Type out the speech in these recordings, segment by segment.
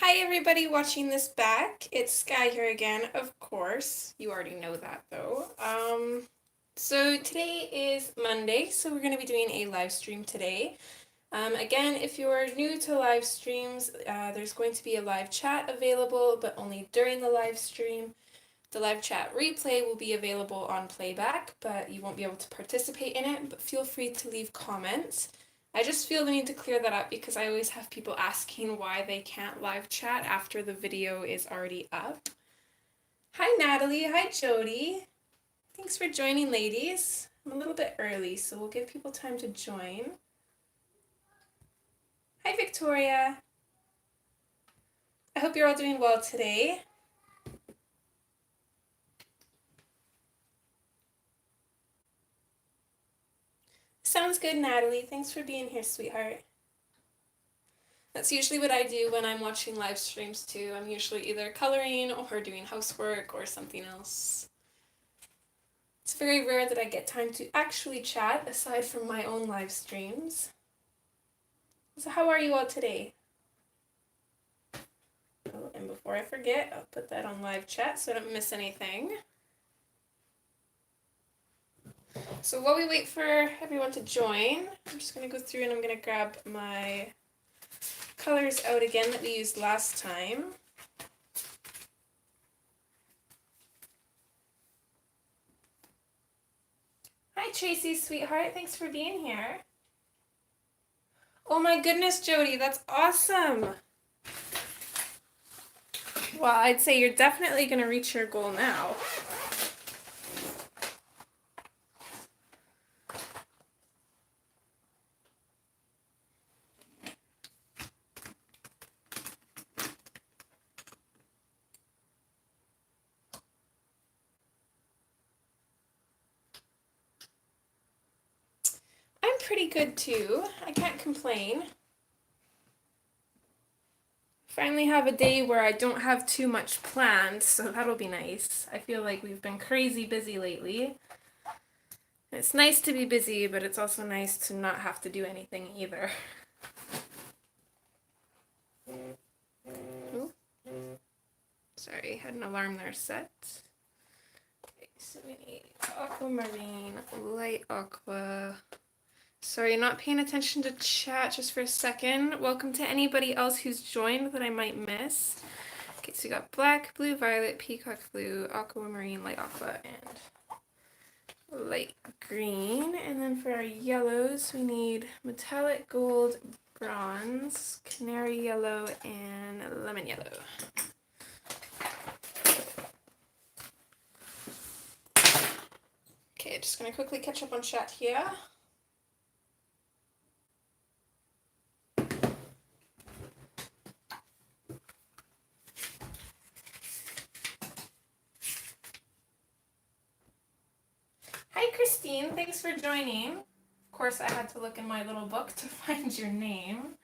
Hi everybody watching this back. It's Skyee here again, of course. You already know that though. So today is Monday, so we're going to be doing a live stream today. Again, if you're new to live streams, there's going to be a live chat available, but only during the live stream. The live chat replay will be available on playback, but you won't be able to participate in it, but feel free to leave comments. I just feel the need to clear that up because I always have people asking why they can't live chat after the video is already up. Hi Natalie, hi Jody. Thanks for joining, ladies. I'm a little bit early, so we'll give people time to join. Hi Victoria. I hope you're all doing well today. Sounds good, Natalie. Thanks for being here, sweetheart. That's usually what I do when I'm watching live streams too. I'm usually either coloring or doing housework or something else. It's very rare that I get time to actually chat aside from my own live streams. So how are you all today? Oh, and before I forget, I'll put that on live chat so I don't miss anything. So while we wait for everyone to join, I'm just going to go through and I'm going to grab my colors out again that we used last time. Hi Tracy, sweetheart. Thanks for being here. Oh my goodness, Jody, that's awesome. Well, I'd say you're definitely going to reach your goal now. I'm pretty good too. I can't complain. Finally have a day where I don't have too much planned, so that'll be nice. I feel like we've been crazy busy lately. It's nice to be busy, but it's also nice to not have to do anything either. Ooh. Sorry, had an alarm there set. Okay, so we need aquamarine, light aqua. Sorry, not paying attention to chat just for a second. Welcome to anybody else who's joined that I might miss. Okay, so we got black, blue, violet, peacock blue, aquamarine, light aqua, and light green. And then for our yellows, we need metallic gold, bronze, canary yellow, and lemon yellow. Okay, just gonna quickly catch up on chat here. Hi Christine, thanks for joining. Of course, I had to look in my little book to find your name.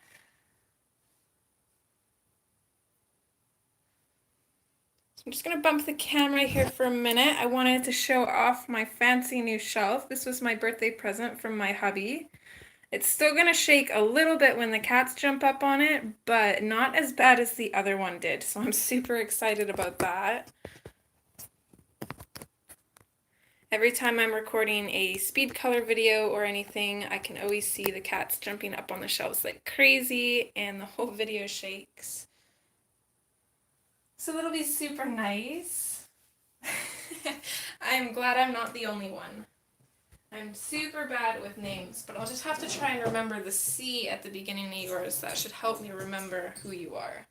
So I'm just gonna bump the camera here for a minute. I wanted to show off my fancy new shelf. This was my birthday present from my hubby. It's still gonna shake a little bit when the cats jump up on it, but not as bad as the other one did, so I'm super excited about that. Every time I'm recording a speed color video or anything, I can always see the cats jumping up on the shelves like crazy, and the whole video shakes. So that'll be super nice. I'm glad I'm not the only one. I'm super bad with names, but I'll just have to try and remember the C at the beginning of yours. That should help me remember who you are.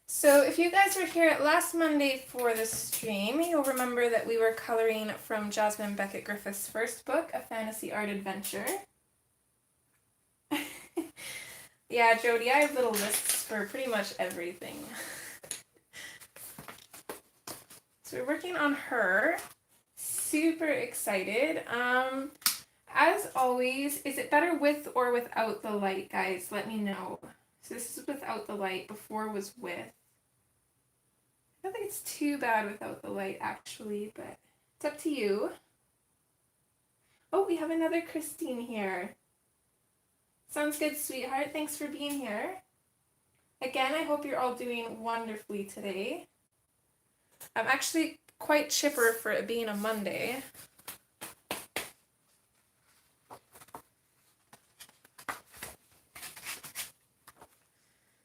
So if you guys were here last Monday for the stream, you'll remember that we were coloring from Jasmine Becket-Griffiths' first book, A Fantasy Art Adventure. Yeah, Jody, I have little lists for pretty much everything. So we're working on her. Super excited. As always, is it better with or without the light, guys? Let me know. So this is without the light. Before was with. I don't think it's too bad without the light, actually, but it's up to you. Oh, we have another Christine here. Sounds good, sweetheart. Thanks for being here. Again, I hope you're all doing wonderfully today. I'm actually quite chipper for it being a Monday.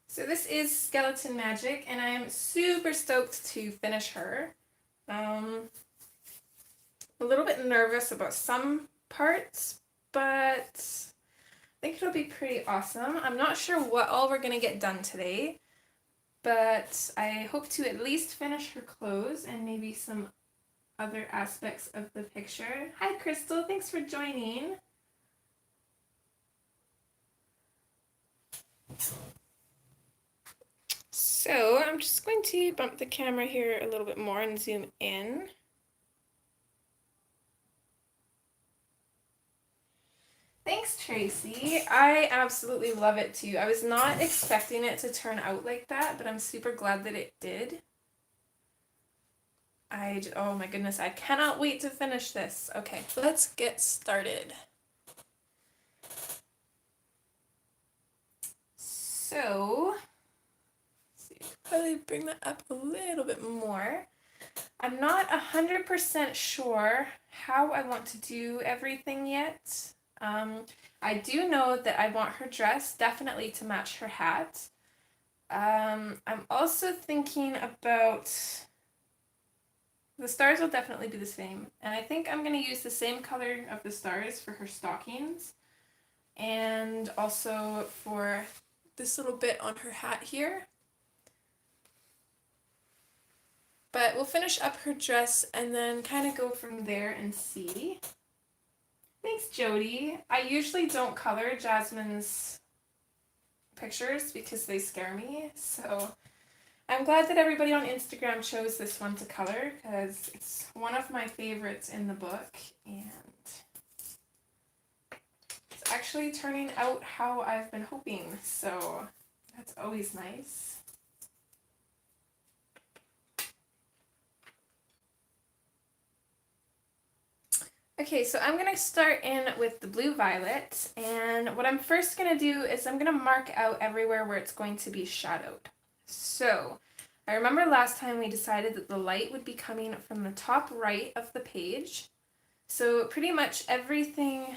So this is Skeleton Magic, and I am super stoked to finish her. A little bit nervous about some parts, but I think it'll be pretty awesome. I'm not sure what all we're going to get done today, but I hope to at least finish her clothes and maybe some other aspects of the picture. Hi Crystal, thanks for joining. So I'm just going to bump the camera here a little bit more and zoom in. Thanks, Tracy. I absolutely love it too. I was not expecting it to turn out like that, but I'm super glad that it did. Oh my goodness, I cannot wait to finish this. Okay, let's get started. So, let's see, probably bring that up a little bit more. I'm not 100% sure how I want to do everything yet. I do know that I want her dress definitely to match her hat. I'm also thinking about the stars will definitely be the same, and I think I'm going to use the same color of the stars for her stockings, and also for this little bit on her hat here. But we'll finish up her dress and then kind of go from there and see. Thanks, Jody. I usually don't color Jasmine's pictures because they scare me, so I'm glad that everybody on Instagram chose this one to color because it's one of my favorites in the book, and it's actually turning out how I've been hoping, so that's always nice. Okay, so I'm going to start in with the blue violet, and what I'm first going to do is I'm going to mark out everywhere where it's going to be shadowed. So, I remember last time we decided that the light would be coming from the top right of the page, so pretty much everything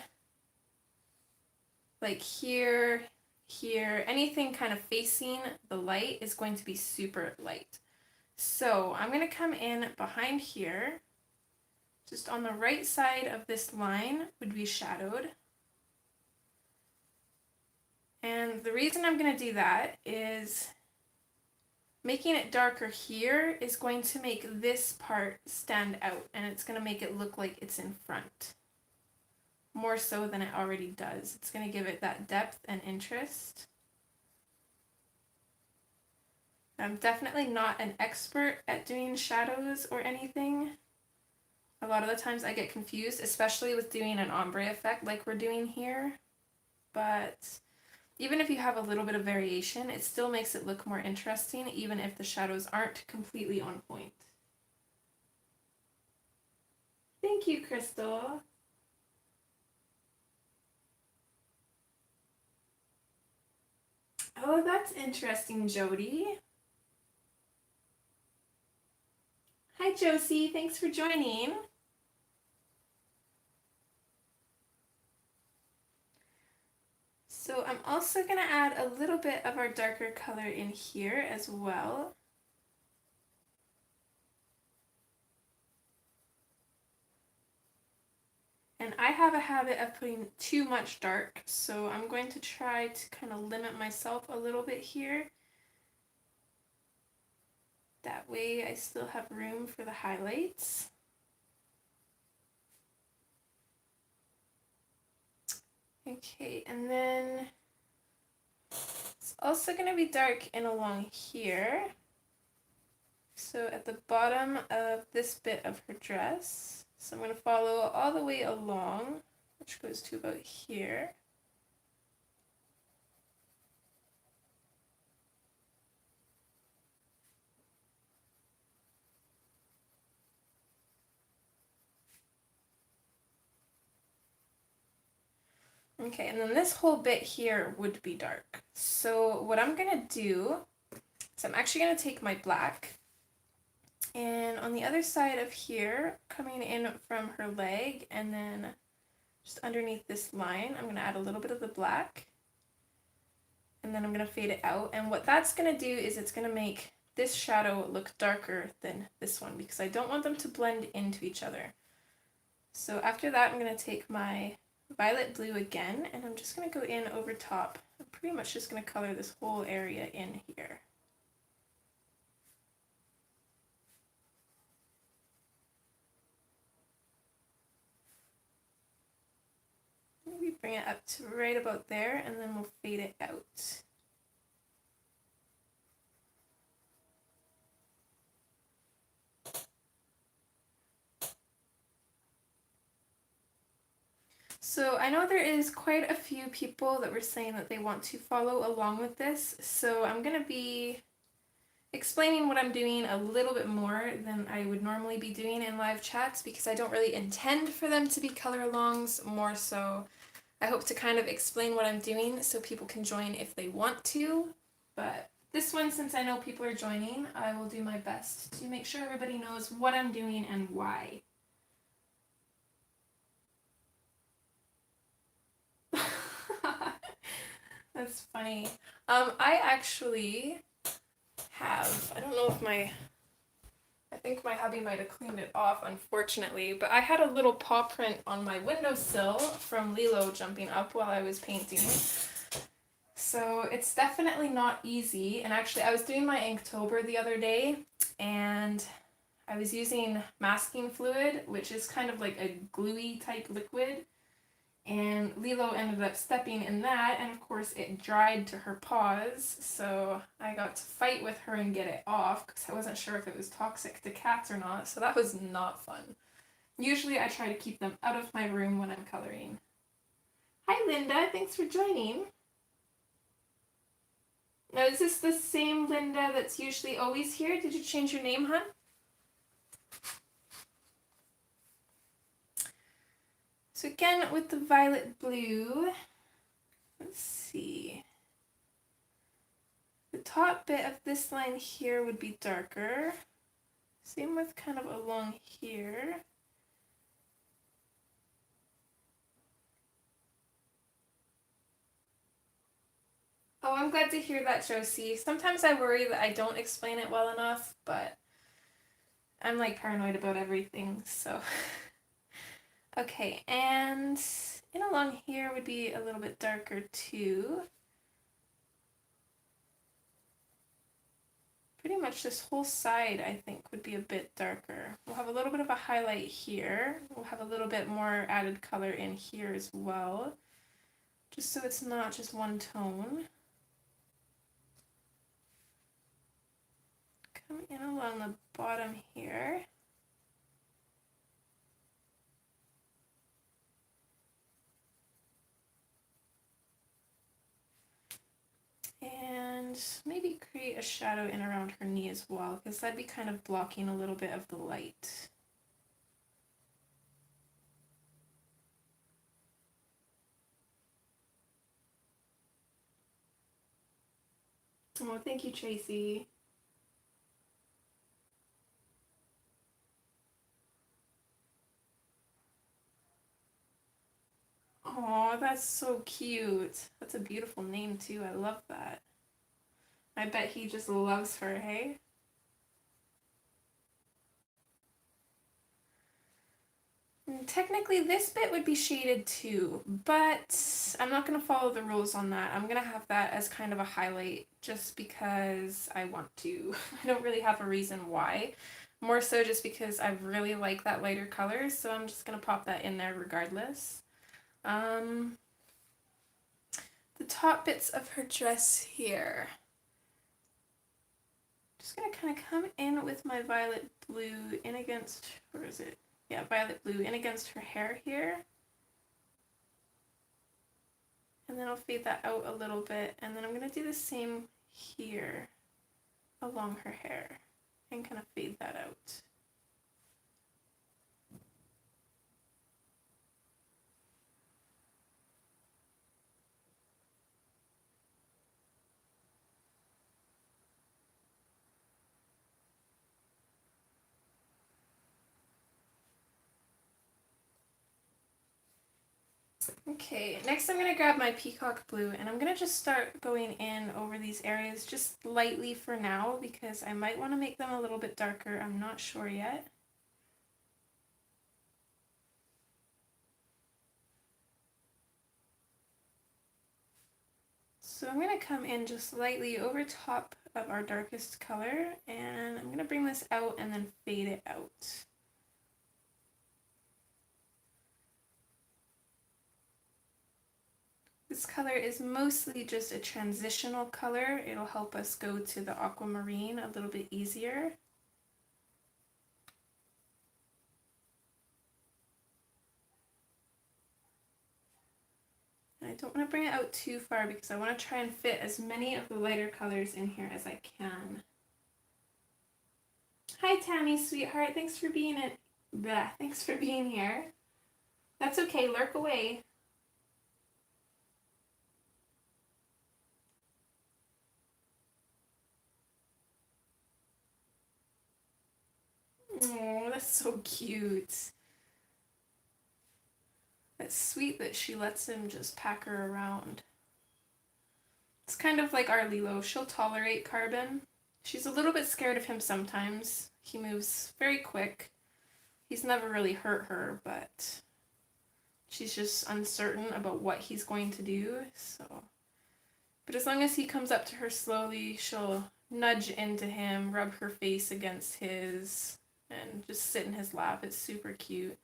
like here, anything kind of facing the light is going to be super light. So, I'm going to come in behind here. Just on the right side of this line would be shadowed. And the reason I'm going to do that is making it darker here is going to make this part stand out, and it's going to make it look like it's in front. More so than it already does. It's going to give it that depth and interest. I'm definitely not an expert at doing shadows or anything. A lot of the times I get confused, especially with doing an ombre effect like we're doing here. But even if you have a little bit of variation, it still makes it look more interesting, even if the shadows aren't completely on point. Thank you, Crystal. Oh, that's interesting, Jody. Hi, Josie. Thanks for joining. So I'm also going to add a little bit of our darker color in here as well. And I have a habit of putting too much dark, so I'm going to try to kind of limit myself a little bit here. That way I still have room for the highlights. Okay, and then it's also going to be dark in along here. So at the bottom of this bit of her dress. So I'm going to follow all the way along, which goes to about here. Okay, and then this whole bit here would be dark. So what I'm gonna do is I'm actually gonna take my black, and on the other side of here, coming in from her leg, and then just underneath this line, I'm gonna add a little bit of the black, and then I'm gonna fade it out. And what that's gonna do is it's gonna make this shadow look darker than this one because I don't want them to blend into each other. So after that, I'm gonna take my violet blue again, and I'm just going to go in over top. I'm pretty much just going to color this whole area in here. Maybe bring it up to right about there, and then we'll fade it out. So I know there is quite a few people that were saying that they want to follow along with this, so I'm going to be explaining what I'm doing a little bit more than I would normally be doing in live chats because I don't really intend for them to be color alongs, more so I hope to kind of explain what I'm doing so people can join if they want to, but this one, since I know people are joining, I will do my best to make sure everybody knows what I'm doing and why. That's funny. I actually have, I don't know if I think my hubby might have cleaned it off, unfortunately, but I had a little paw print on my windowsill from Lilo jumping up while I was painting. So it's definitely not easy, and actually I was doing my Inktober the other day, and I was using masking fluid, which is kind of like a gluey type liquid, and Lilo ended up stepping in that, and of course it dried to her paws, so I got to fight with her and get it off because I wasn't sure if it was toxic to cats or not, so that was not fun. Usually I try to keep them out of my room when I'm coloring. Hi Linda, thanks for joining. Now is this the same Linda that's usually always here? Did you change your name, hun? So again, with the violet blue, let's see. The top bit of this line here would be darker. Same with kind of along here. Oh, I'm glad to hear that, Josie. Sometimes I worry that I don't explain it well enough, but I'm like paranoid about everything, so. Okay, and in along here would be a little bit darker too. Pretty much this whole side, I think, would be a bit darker. We'll have a little bit of a highlight here. We'll have a little bit more added color in here as well, just so it's not just one tone. Come in along the bottom here. And maybe create a shadow in around her knee as well, because that'd be kind of blocking a little bit of the light. Oh, thank you, Tracy. Oh, that's so cute. That's a beautiful name too. I love that. I bet he just loves her, hey? Technically, this bit would be shaded too, but I'm not going to follow the rules on that. I'm going to have that as kind of a highlight just because I want to. I don't really have a reason why. More so just because I really like that lighter color, so I'm just going to pop that in there regardless. The top bits of her dress here. Just going to kind of come in with my violet blue in against, where is it? Yeah, violet blue in against her hair here. And then I'll fade that out a little bit. And then I'm going to do the same here along her hair and kind of fade that out. Okay, next I'm going to grab my peacock blue and I'm going to just start going in over these areas just lightly for now because I might want to make them a little bit darker. I'm not sure yet. So I'm going to come in just lightly over top of our darkest color and I'm going to bring this out and then fade it out. This color is mostly just a transitional color. It'll help us go to the aquamarine a little bit easier. And I don't want to bring it out too far because I want to try and fit as many of the lighter colors in here as I can. Hi Tammy, sweetheart. Thanks for being Thanks for being here. That's okay. Lurk away. Oh, that's so cute. It's sweet that she lets him just pack her around. It's kind of like our Lilo. She'll tolerate Carbon. She's a little bit scared of him sometimes. He moves very quick. He's never really hurt her, but she's just uncertain about what he's going to do, so. But as long as he comes up to her slowly, she'll nudge into him, rub her face against his, and just sit in his lap. It's super cute.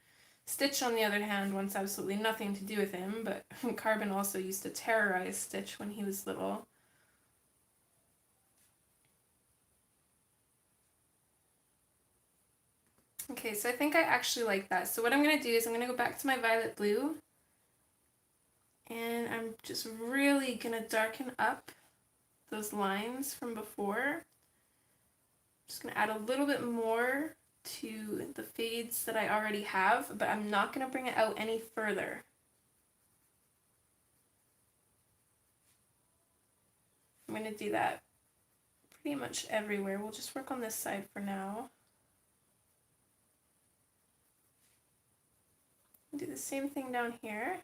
Stitch, on the other hand, wants absolutely nothing to do with him, but Carbon also used to terrorize Stitch when he was little. Okay, so I think I actually like that. So what I'm going to do is I'm going to go back to my violet blue, and I'm just really going to darken up those lines from before. I'm just going to add a little bit more to the fades that I already have, but I'm not going to bring it out any further. I'm going to do that pretty much everywhere. We'll just work on this side for now. Do the same thing down here.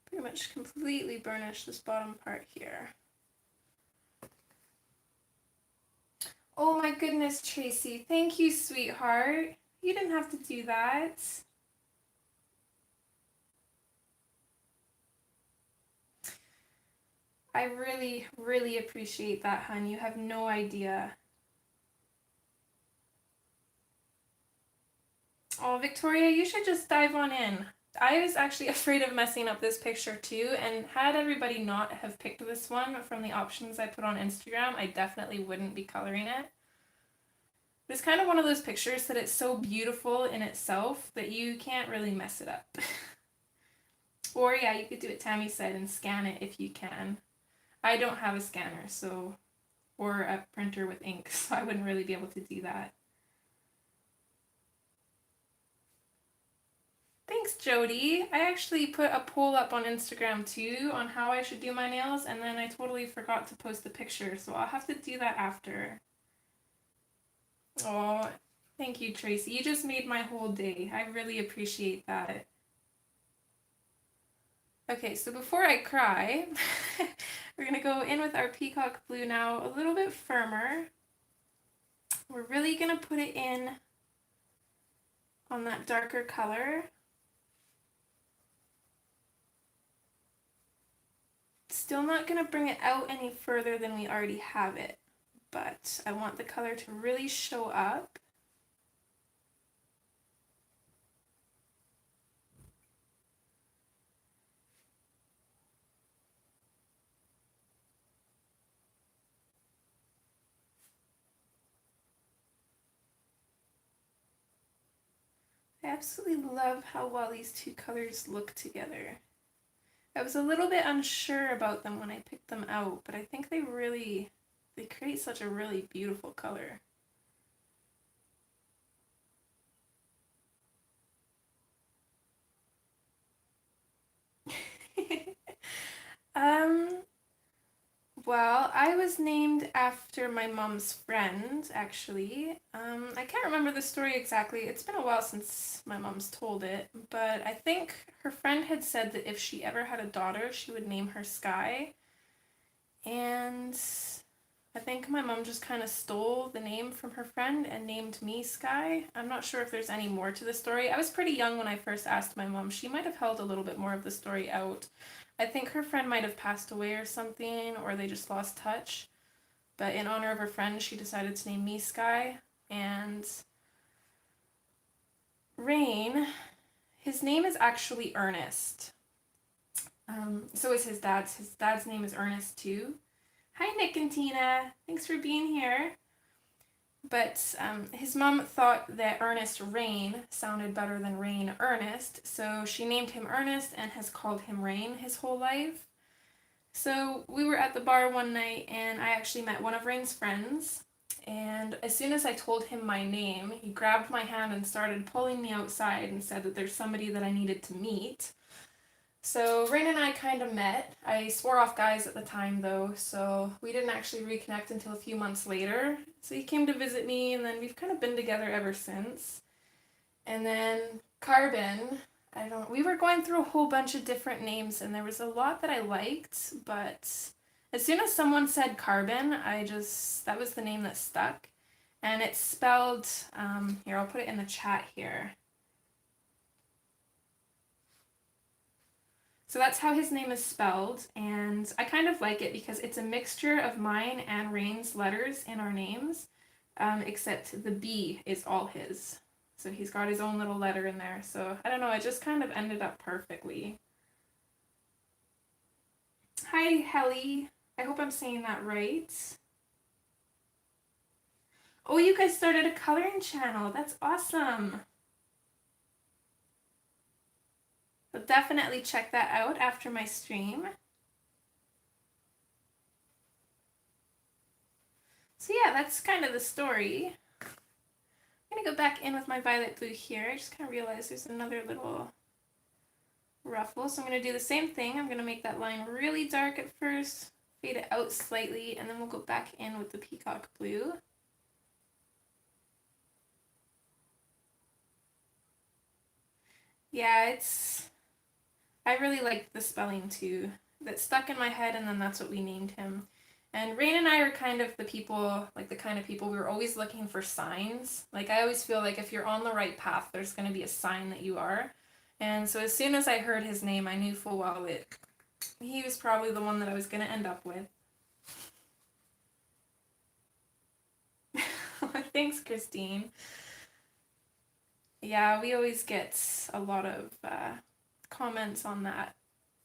Pretty much completely burnish this bottom part here. Oh my goodness, Tracy. Thank you, sweetheart. You didn't have to do that. I really, really appreciate that, hun. You have no idea. Oh, Victoria, you should just dive on in. I was actually afraid of messing up this picture too, and had everybody not have picked this one from the options I put on Instagram, I definitely wouldn't be coloring it. It's kind of one of those pictures that it's so beautiful in itself that you can't really mess it up. Or yeah, you could do what Tammy said and scan it if you can. I don't have a scanner, so, or a printer with ink, so I wouldn't really be able to do that. Thanks, Jody. I actually put a poll up on Instagram too on how I should do my nails, and then I totally forgot to post the picture, so I'll have to do that after. Oh, thank you, Tracy. You just made my whole day. I really appreciate that. Okay, so before I cry, we're going to go in with our peacock blue now a little bit firmer. We're really going to put it in on that darker color. Still not going to bring it out any further than we already have it, but I want the color to really show up. I absolutely love how well these two colors look together. I was a little bit unsure about them when I picked them out, but I think they create such a really beautiful color. I was named after my mom's friend, actually. I can't remember the story exactly. It's been a while since my mom's told it, but I think her friend had said that if she ever had a daughter, she would name her Sky. And I think my mom just kind of stole the name from her friend and named me Sky. I'm not sure if there's any more to the story. I was pretty young when I first asked my mom. She might have held a little bit more of the story out. I think her friend might have passed away or something, or they just lost touch. But in honor of her friend, she decided to name me Sky. And Rain, his name is actually Ernest. So is his dad's. His dad's name is Ernest too. Hi, Nick and Tina. Thanks for being here. But his mom thought that Ernest Rain sounded better than Rain Ernest, so she named him Ernest and has called him Rain his whole life. So we were at the bar one night and I actually met one of Rain's friends. And as soon as I told him my name, he grabbed my hand and started pulling me outside and said that there's somebody that I needed to meet. So Rain and I kind of met. I swore off guys at the time though, so we didn't actually reconnect until a few months later. So he came to visit me and then we've kind of been together ever since. And then Carbon, we were going through a whole bunch of different names and there was a lot that I liked, but as soon as someone said Carbon, that was the name that stuck. And it's spelled, here, I'll put it in the chat here. So that's how his name is spelled, and I kind of like it because it's a mixture of mine and Rain's letters in our names, except the B is all his. So he's got his own little letter in there. So I don't know, it just kind of ended up perfectly. Hi, Helly. I hope I'm saying that right. Oh, you guys started a coloring channel. That's awesome. So definitely check that out after my stream. So yeah, that's kind of the story. I'm gonna go back in with my violet blue here. I just kind of realized there's another little ruffle. So I'm gonna do the same thing. I'm gonna make that line really dark at first, fade it out slightly, and then we'll go back in with the peacock blue. Yeah, I really liked the spelling too. That stuck in my head, and then that's what we named him. And Rain and I are kind of the people, like the kind of people we were always looking for signs. Like I always feel like if you're on the right path, there's going to be a sign that you are. And so as soon as I heard his name, I knew full well that he was probably the one that I was going to end up with. Thanks, Christine. Yeah, we always get a lot of comments on that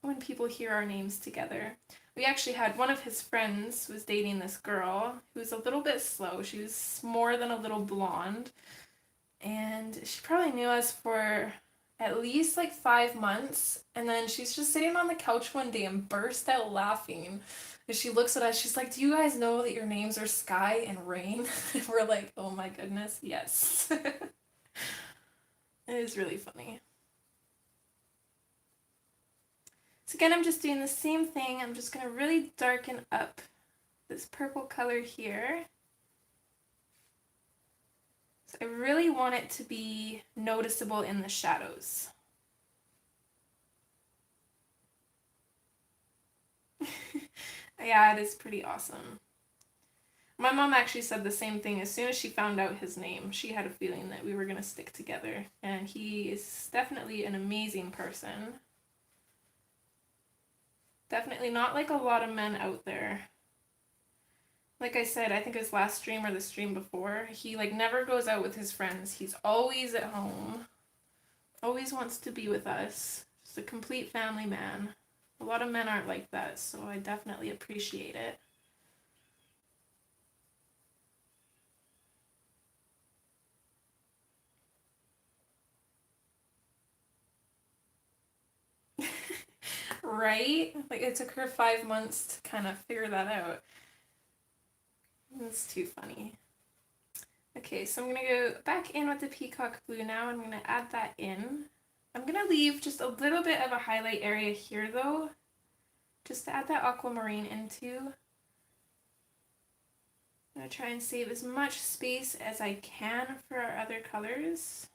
when people hear our names together. We actually had one of his friends was dating this girl who was a little bit slow. She was more than a little blonde. And she probably knew us for at least like 5 months. And then she's just sitting on the couch one day and burst out laughing. And she looks at us, she's like, "Do you guys know that your names are Sky and Rain?" And we're like, "Oh my goodness, yes." It is really funny. So again, I'm just doing the same thing. I'm just going to really darken up this purple color here. So I really want it to be noticeable in the shadows. Yeah, it is pretty awesome. My mom actually said the same thing. As soon as she found out his name, she had a feeling that we were going to stick together. And he is definitely an amazing person. Definitely not like a lot of men out there. Like I said, I think his last stream or the stream before, he like never goes out with his friends. He's always at home. Always wants to be with us. Just a complete family man. A lot of men aren't like that, so I definitely appreciate it. Right? Like it took her 5 months to kind of figure that out. That's too funny. Okay, so I'm going to go back in with the peacock blue now. I'm going to add that in. I'm going to leave just a little bit of a highlight area here though, just to add that aquamarine into. I'm going to try and save as much space as I can for our other colors.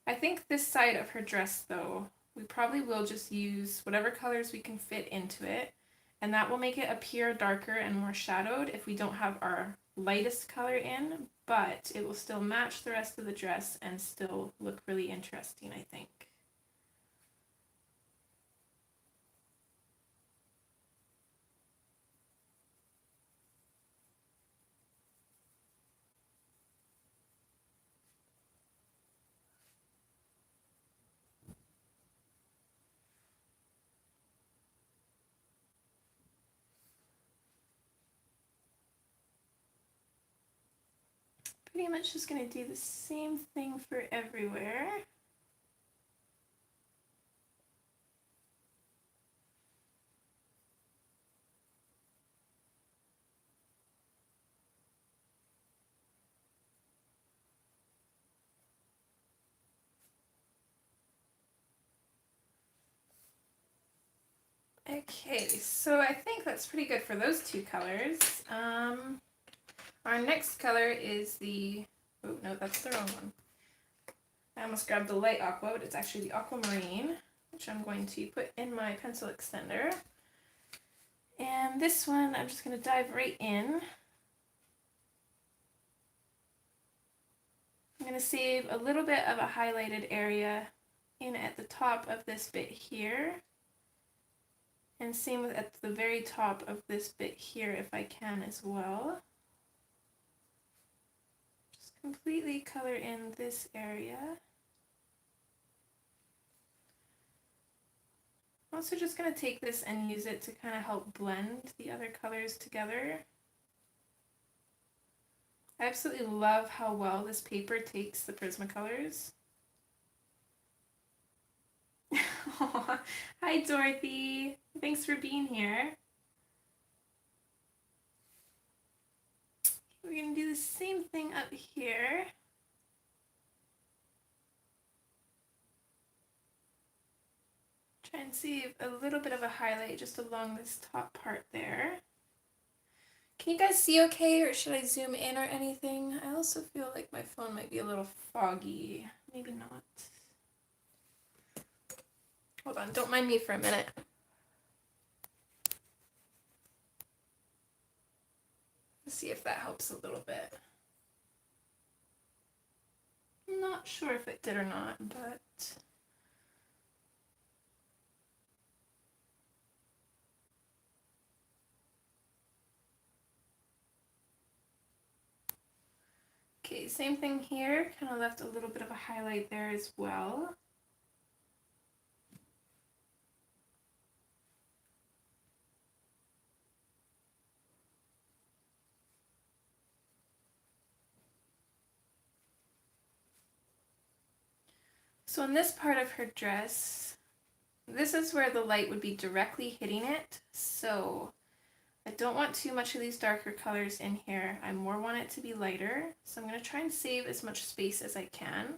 I think this side of her dress, though, we probably will just use whatever colors we can fit into it, and that will make it appear darker and more shadowed if we don't have our lightest color in, but it will still match the rest of the dress and still look really interesting, I think. Pretty much just going to do the same thing for everywhere. Okay, so I think that's pretty good for those two colors. Our next color is the, oh no, that's the wrong one. I almost grabbed the light aqua, but it's actually the aquamarine, which I'm going to put in my pencil extender. And this one, I'm just going to dive right in. I'm going to save a little bit of a highlighted area in at the top of this bit here. And same with at the very top of this bit here if I can as well. Just completely color in this area. I'm also just going to take this and use it to kind of help blend the other colors together. I absolutely love how well this paper takes the Prismacolors. Hi Dorothy, thanks for being here. We're going to do the same thing up here. Try and save a little bit of a highlight just along this top part there. Can you guys see okay, or should I zoom in or anything? I also feel like my phone might be a little foggy. Maybe not. Hold on, don't mind me for a minute. Let's see if that helps a little bit. I'm not sure if it did or not, but... Okay, same thing here, kind of left a little bit of a highlight there as well. So in this part of her dress, this is where the light would be directly hitting it, so I don't want too much of these darker colors in here. I more want it to be lighter, so I'm going to try and save as much space as I can.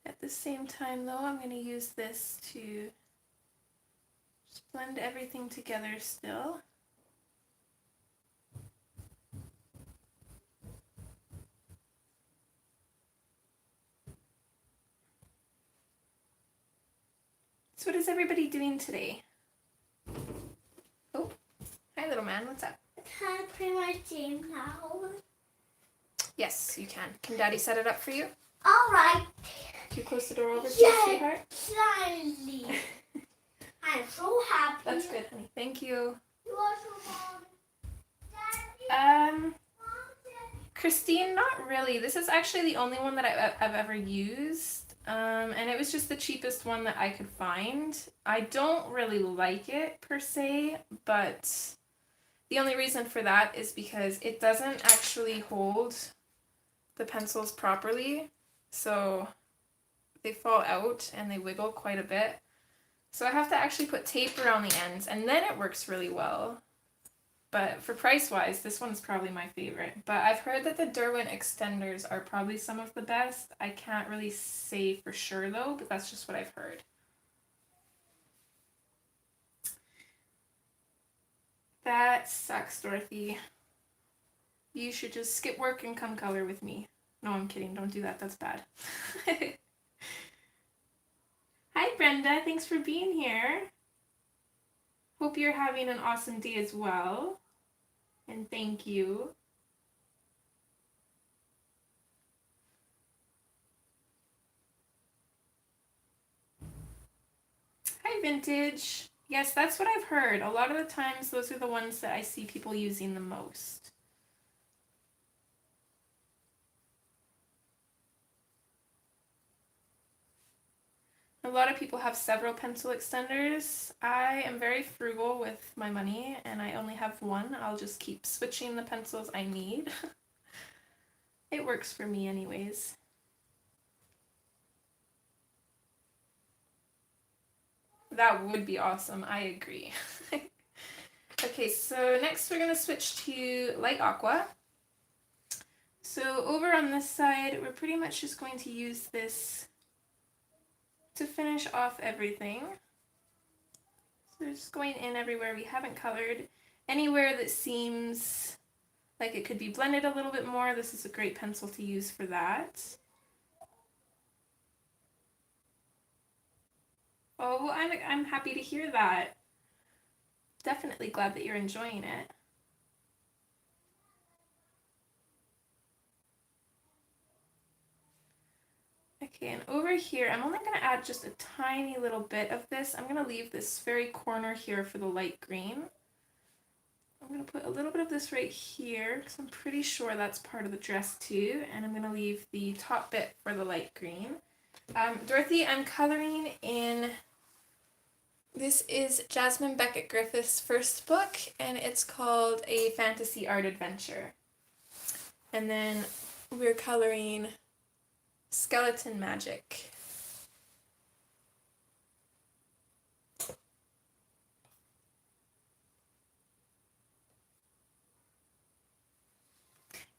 At the same time though, I'm going to use this to just blend everything together still. So what is everybody doing today? Oh, hi little man, what's up? Can I play my game now? Yes, you can. Can Daddy set it up for you? Alright. Can you close the door over to you, sweetheart? Slightly. I'm so happy. That's good, honey. Thank you. You are so Daddy, Christine, not really. This is actually the only one that I've ever used. And it was just the cheapest one that I could find. I don't really like it per se, but the only reason for that is because it doesn't actually hold the pencils properly. So they fall out and they wiggle quite a bit. So I have to actually put tape around the ends, and then it works really well. But for price-wise, this one's probably my favorite. But I've heard that the Derwent extenders are probably some of the best. I can't really say for sure though, but that's just what I've heard. That sucks, Dorothy. You should just skip work and come color with me. No, I'm kidding. Don't do that. That's bad. Hi, Brenda. Thanks for being here. Hope you're having an awesome day as well. And thank you. Hi, Vintage. Yes, that's what I've heard. A lot of the times, those are the ones that I see people using the most. A lot of people have several pencil extenders. I am very frugal with my money, and I only have one. I'll just keep switching the pencils I need. It works for me anyways. That would be awesome. I agree. Okay, so next we're going to switch to light aqua. So over on this side, we're pretty much just going to use this to finish off everything. So we're just going in everywhere we haven't colored. Anywhere that seems like it could be blended a little bit more, this is a great pencil to use for that. Oh, I'm happy to hear that. Definitely glad that you're enjoying it. Okay, and over here, I'm only going to add just a tiny little bit of this. I'm going to leave this very corner here for the light green. I'm going to put a little bit of this right here because I'm pretty sure that's part of the dress too. And I'm going to leave the top bit for the light green. Dorothy, I'm coloring in, this is Jasmine Becket-Griffiths' first book, and it's called A Fantasy Art Adventure. And then we're coloring Skeleton Magic.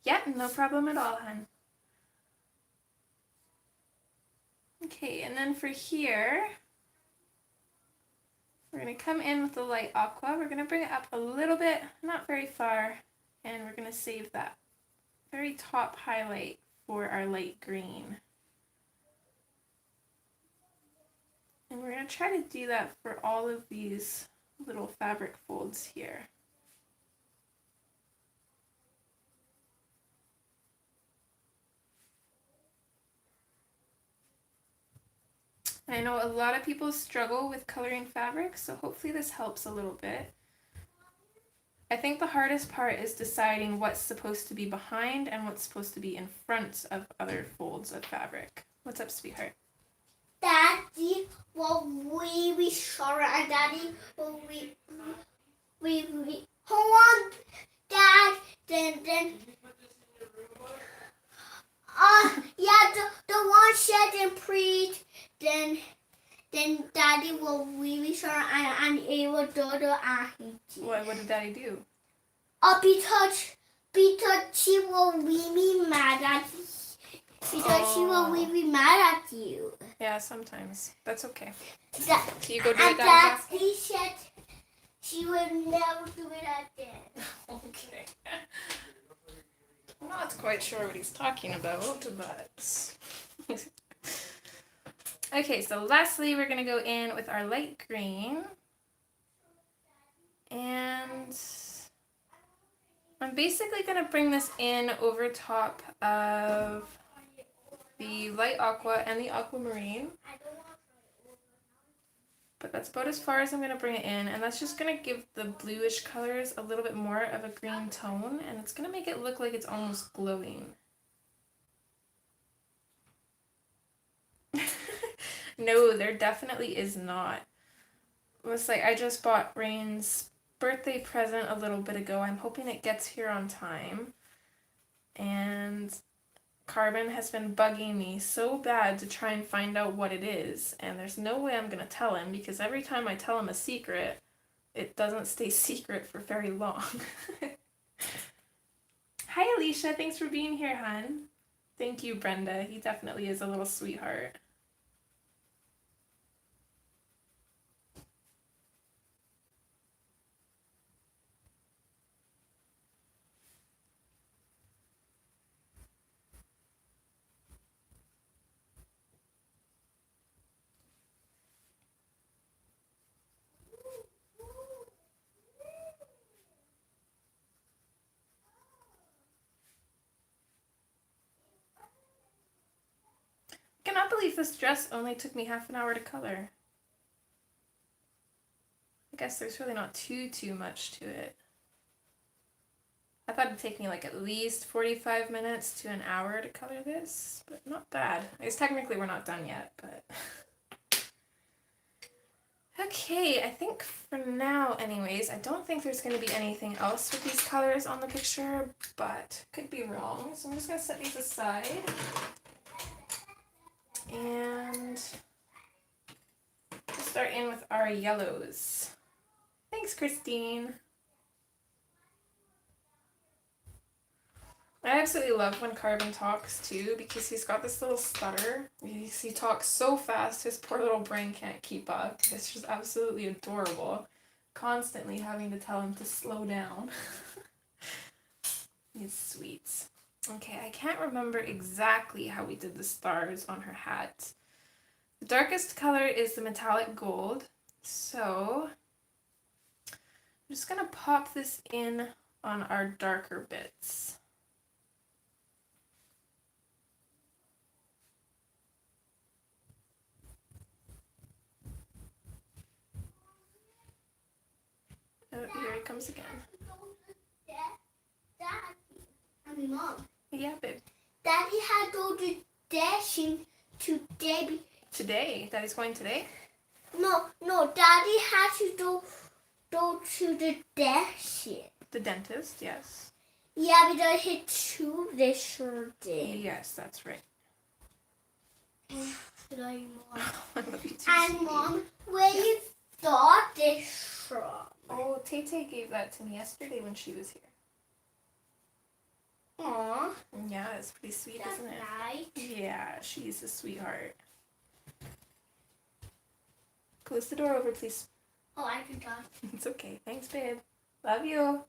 Yeah, no problem at all, hun. Okay, and then for here, we're going to come in with the light aqua. We're going to bring it up a little bit, not very far, and we're going to save that very top highlight for our light green. And we're going to try to do that for all of these little fabric folds here. I know a lot of people struggle with coloring fabric, so hopefully this helps a little bit. I think the hardest part is deciding what's supposed to be behind and what's supposed to be in front of other folds of fabric. What's up, sweetheart? Daddy, well, we sure, and Daddy, well, we hold on, Dad, then, yeah, the one said and preach, then Daddy will we sure and it will do the What did Daddy do? Because she will be mad at you. Because she will be mad at you. Yeah, sometimes. That's okay. Can you go do it, Daddy said she would never do it again. Okay. I'm not quite sure what he's talking about, but... Okay, so lastly, we're going to go in with our light green. And I'm basically going to bring this in over top of the light aqua and the aquamarine. But that's about as far as I'm going to bring it in, and that's just going to give the bluish colors a little bit more of a green tone, and it's going to make it look like it's almost glowing. No, there definitely is not. It's like I just bought Rain's birthday present a little bit ago. I'm hoping it gets here on time. And Carbon has been bugging me so bad to try and find out what it is, and there's no way I'm going to tell him, because every time I tell him a secret, it doesn't stay secret for very long. Hi, Alicia. Thanks for being here, hon. Thank you, Brenda. He definitely is a little sweetheart. I cannot believe this dress only took me half an hour to color. I guess there's really not too much to it. I thought it'd take me like at least 45 minutes to an hour to color this, but not bad. I guess technically we're not done yet, but... Okay, I think for now anyways, I don't think there's going to be anything else with these colors on the picture, but could be wrong. So I'm just going to set these aside. And we'll start in with our yellows. Thanks, Christine. I absolutely love when Carbon talks too, because he's got this little stutter. He talks so fast, his poor little brain can't keep up. It's just absolutely adorable. Constantly having to tell him to slow down. He's sweet. Okay, I can't remember exactly how we did the stars on her hat. The darkest color is the metallic gold, so I'm just going to pop this in on our darker bits. Oh, here it comes again. Mom. Yeah, babe. Daddy had to go to dashing today. Today? Daddy's going today? No. Daddy had to go to the dashing. The dentist, yes. Yeah, because he chewed this day. Yes, that's right. I love you, Mom. I love you too. And Mom, where you thought this from? Oh, Tay gave that to me yesterday when she was here. Aww. Yeah, it's pretty sweet, That's isn't it? nice. Yeah, she's a sweetheart. Close the door over, please. Oh, I can talk. It's okay. Thanks, babe. Love you. Love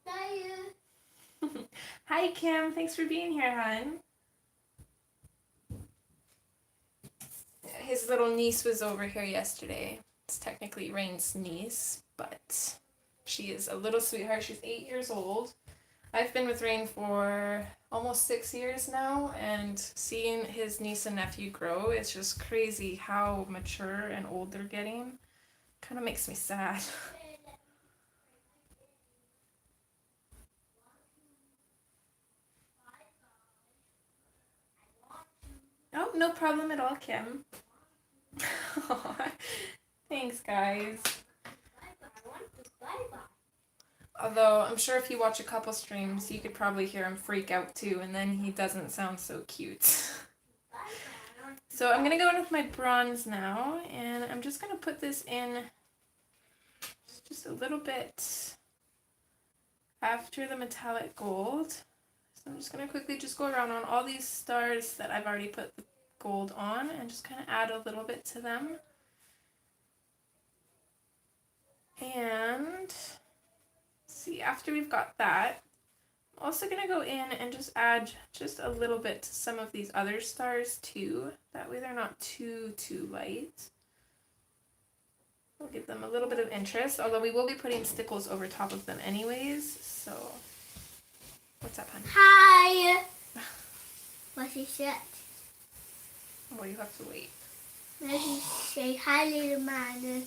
you. Hi, Kim. Thanks for being here, hon. His little niece was over here yesterday. It's technically Rain's niece, but she is a little sweetheart. She's 8 years old. I've been with Rain for almost 6 years now, and seeing his niece and nephew grow, it's just crazy how mature and old they're getting. Kind of makes me sad. Oh, no problem at all, Kim. Thanks, guys. Although, I'm sure if you watch a couple streams, you could probably hear him freak out too, and then he doesn't sound so cute. So I'm going to go in with my bronze now, and I'm just going to put this in just a little bit after the metallic gold. So I'm just going to quickly just go around on all these stars that I've already put the gold on, and just kind of add a little bit to them. And see, after we've got that, I'm also going to go in and just add just a little bit to some of these other stars too. That way they're not too light. We'll give them a little bit of interest, although we will be putting stickles over top of them anyways, so... What's up, honey? Hi. What she said? Well, you have to wait. Let me say hi, little man.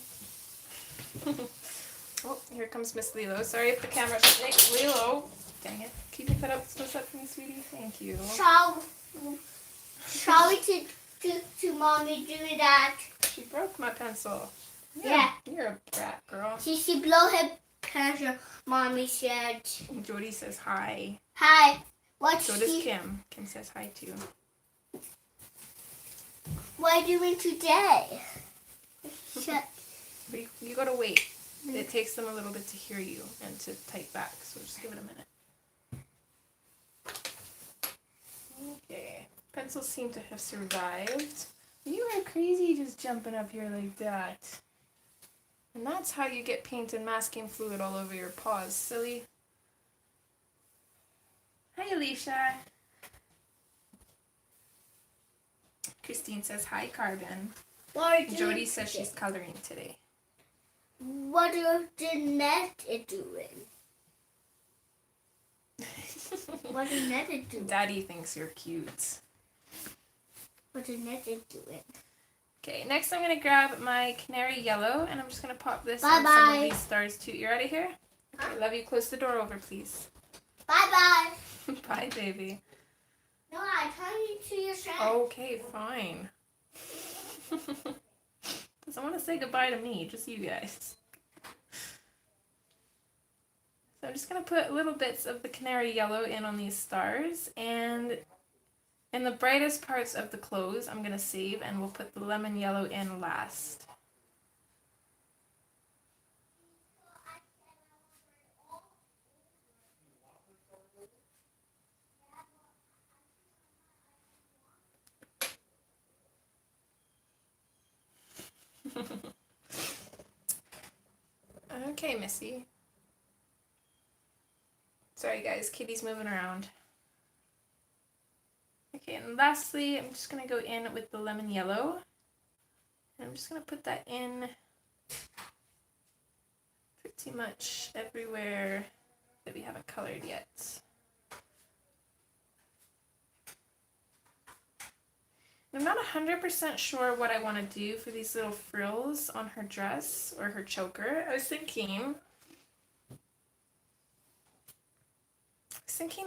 Oh, here comes Miss Lilo. Sorry if the camera shakes. Lilo! Dang it. Can you pick that up close up for me, sweetie? Thank you. Shall we to mommy do that? She broke my pencil. Yeah. You're a brat, girl. She blow her pencil, mommy said. Jody says hi. Hi. What's So does Kim. Kim says hi too. What are you doing today? You gotta wait. it takes them a little bit to hear you and to type back, so just give it a minute. Okay, pencils seem to have survived. You are crazy just jumping up here like that. And that's how you get paint and masking fluid all over your paws, silly. Hi, Alicia. Christine says, hi, Carbon. Jody says she's coloring today. What is Jeanette doing? What is Jeanette doing? Daddy thinks you're cute. What is Jeanette doing? Okay, next I'm going to grab my canary yellow, and I'm just going to pop this Bye on some of bye. these stars too. You're out of here? Okay, love you. Close the door over, please. Bye-bye. Bye, baby. No, I turn you to your friend. Okay, fine. Doesn't want to say goodbye to me, just you guys. So I'm just going to put little bits of the canary yellow in on these stars, and in the brightest parts of the clothes I'm going to save, and we'll put the lemon yellow in last. Okay, Missy. Sorry guys, Kitty's moving around. Okay, and lastly, I'm just going to go in with the lemon yellow. And I'm just going to put that in pretty much everywhere that we haven't colored yet. I'm not 100% sure what I want to do for these little frills on her dress or her choker. I was thinking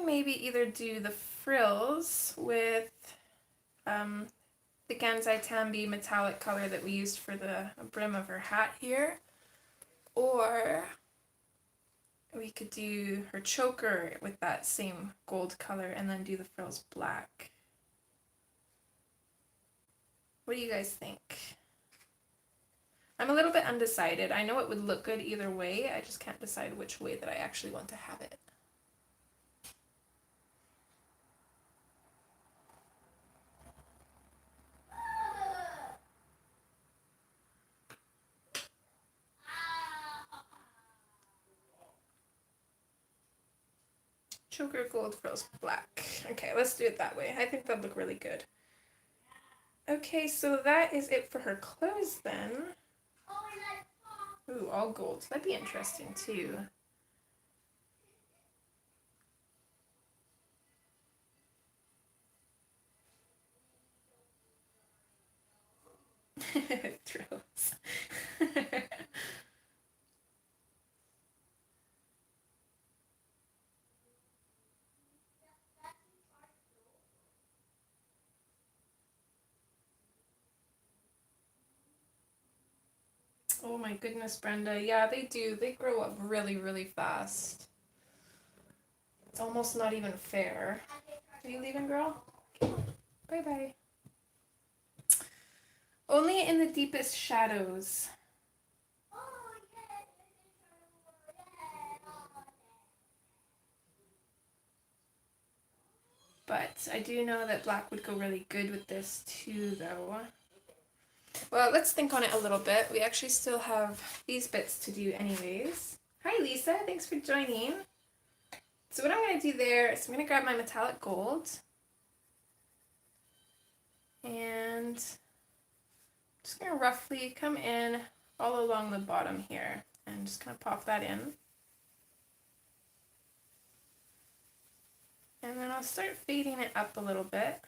maybe either do the frills with the Gansai Tambi metallic color that we used for the brim of her hat here, or we could do her choker with that same gold color and then do the frills black. What do you guys think? I'm a little bit undecided. I know it would look good either way. I just can't decide which way that I actually want to have it. Choker gold frills black. Okay, let's do it that way. I think that'd look really good. Okay, so that is it for her clothes then. Ooh, all gold. That'd be interesting too. Throws. Oh my goodness, Brenda. Yeah, they do. They grow up really, really fast. It's almost not even fair. Are you leaving, girl? Bye-bye. Only in the deepest shadows. But I do know that black would go really good with this too, though. Well, let's think on it a little bit. We actually still have these bits to do anyways. Hi, Lisa. Thanks for joining. So what I'm going to do there is I'm going to grab my metallic gold. And just going to roughly come in all along the bottom here. And just kind of pop that in. And then I'll start fading it up a little bit.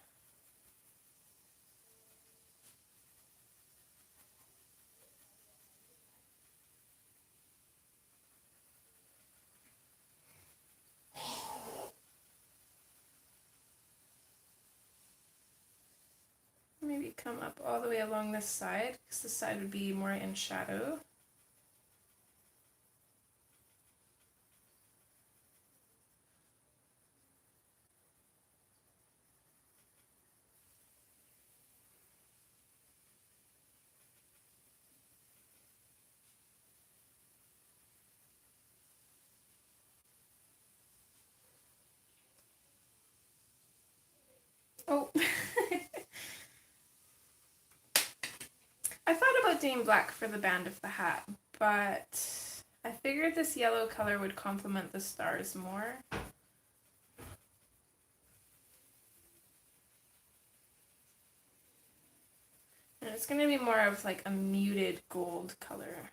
Maybe come up all the way along this side, because this side would be more in shadow. Oh. I thought about doing black for the band of the hat, but I figured this yellow color would complement the stars more. And it's going to be more of like a muted gold color.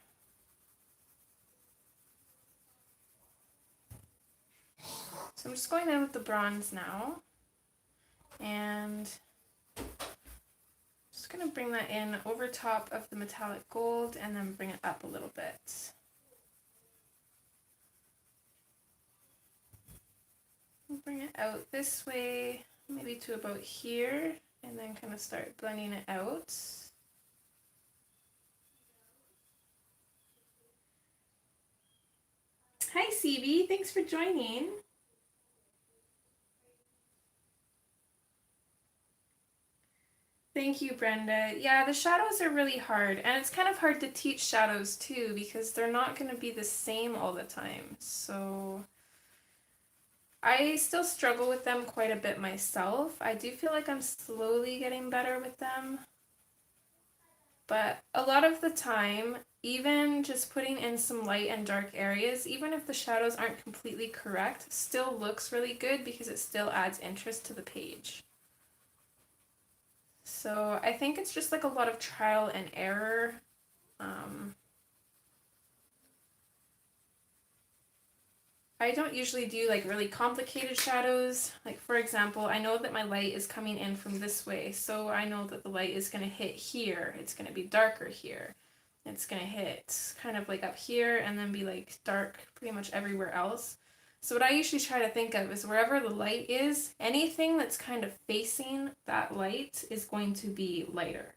So I'm just going in with the bronze now. And just going to bring that in over top of the metallic gold and then bring it up a little bit. Bring it out this way, maybe to about here, and then kind of start blending it out. Hi CB, thanks for joining. Thank you, Brenda. Yeah, the shadows are really hard, and it's kind of hard to teach shadows too because they're not going to be the same all the time. So I still struggle with them quite a bit myself. I do feel like I'm slowly getting better with them. But a lot of the time, even just putting in some light and dark areas, even if the shadows aren't completely correct, still looks really good because it still adds interest to the page. So I think it's just like a lot of trial and error. I don't usually do like really complicated shadows. Like for example, I know that my light is coming in from this way, so I know that the light is going to hit here. It's going to be darker here. It's going to hit kind of like up here and then be like dark pretty much everywhere else. So what I usually try to think of is wherever the light is, anything that's kind of facing that light is going to be lighter.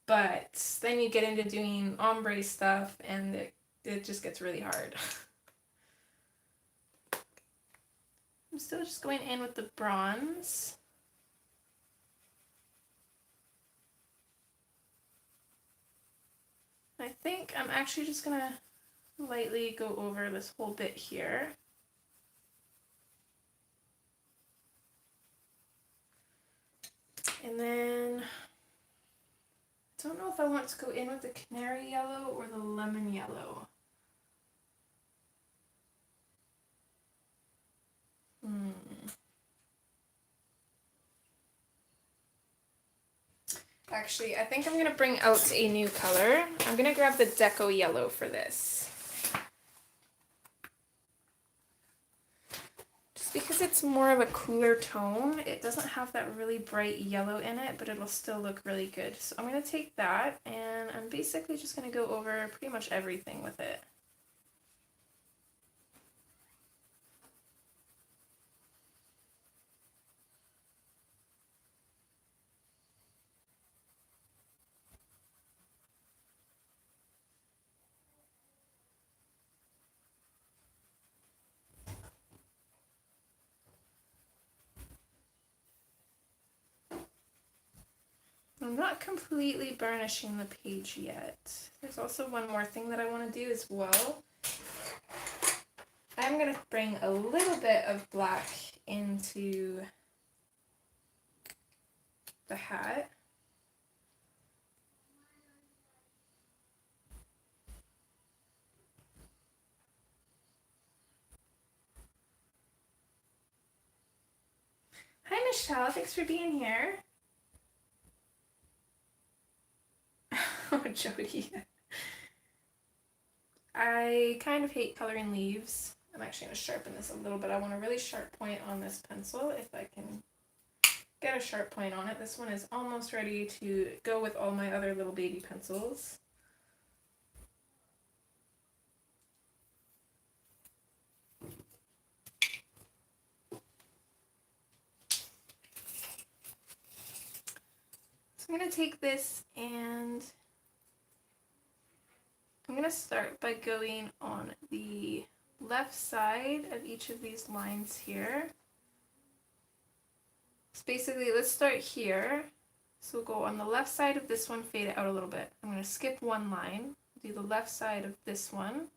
But then you get into doing ombre stuff and it just gets really hard. I'm still just going in with the bronze. I think I'm actually just going to lightly go over this whole bit here. And then I don't know if I want to go in with the canary yellow or the lemon yellow. Actually, I think I'm going to bring out a new color. I'm going to grab the Deco Yellow for this. Just because it's more of a cooler tone, it doesn't have that really bright yellow in it, but it'll still look really good. So I'm going to take that, and I'm basically just going to go over pretty much everything with it. I'm not completely burnishing the page yet. There's also one more thing that I want to do as well. I'm going to bring a little bit of black into the hat. Hi Michelle, thanks for being here. Oh, Jody. I kind of hate coloring leaves. I'm actually going to sharpen this a little bit. I want a really sharp point on this pencil if I can get a sharp point on it. This one is almost ready to go with all my other little baby pencils. So I'm going to take this and I'm going to start by going on the left side of each of these lines here. So basically, let's start here. So we'll go on the left side of this one, fade it out a little bit. I'm going to skip one line, do the left side of this one,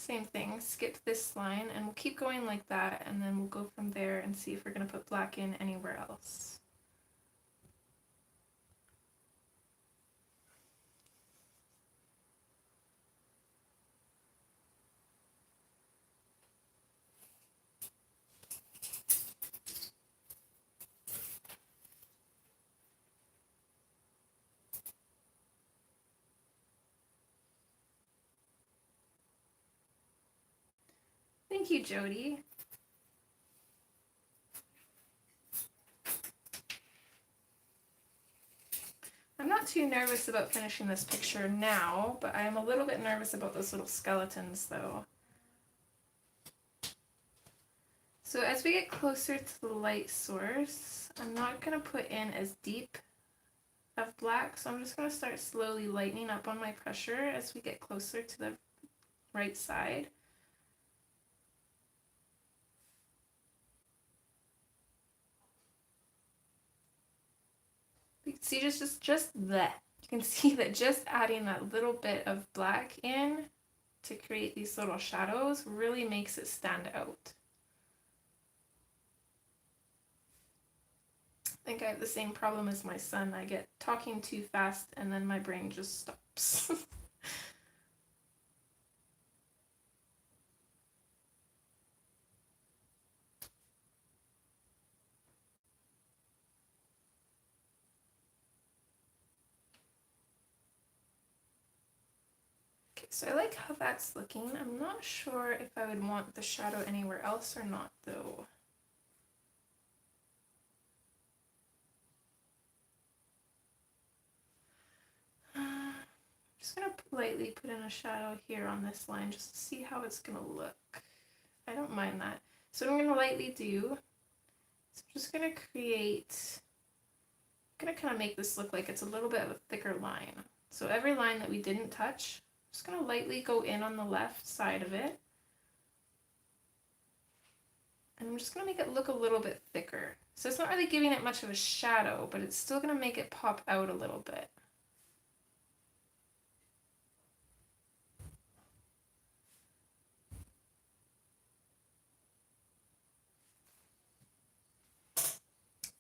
Same thing, skip this line, and we'll keep going like that, and then we'll go from there and see if we're going to put black in anywhere else. Thank you, Jody. I'm not too nervous about finishing this picture now, but I am a little bit nervous about those little skeletons though. So as we get closer to the light source, I'm not going to put in as deep of black, so I'm just going to start slowly lightening up on my pressure as we get closer to the right side. You can see just that. You can see that just adding that little bit of black in to create these little shadows really makes it stand out. I think I have the same problem as my son. I get talking too fast and then my brain just stops. Okay, so I like how that's looking. I'm not sure if I would want the shadow anywhere else or not though. Just gonna lightly put in a shadow here on this line just to see how it's gonna look. I don't mind that. So what I'm gonna lightly do is I'm just gonna kind of make this look like it's a little bit of a thicker line. So every line that we didn't touch, I'm just gonna lightly go in on the left side of it. And I'm just gonna make it look a little bit thicker. So it's not really giving it much of a shadow, but it's still gonna make it pop out a little bit.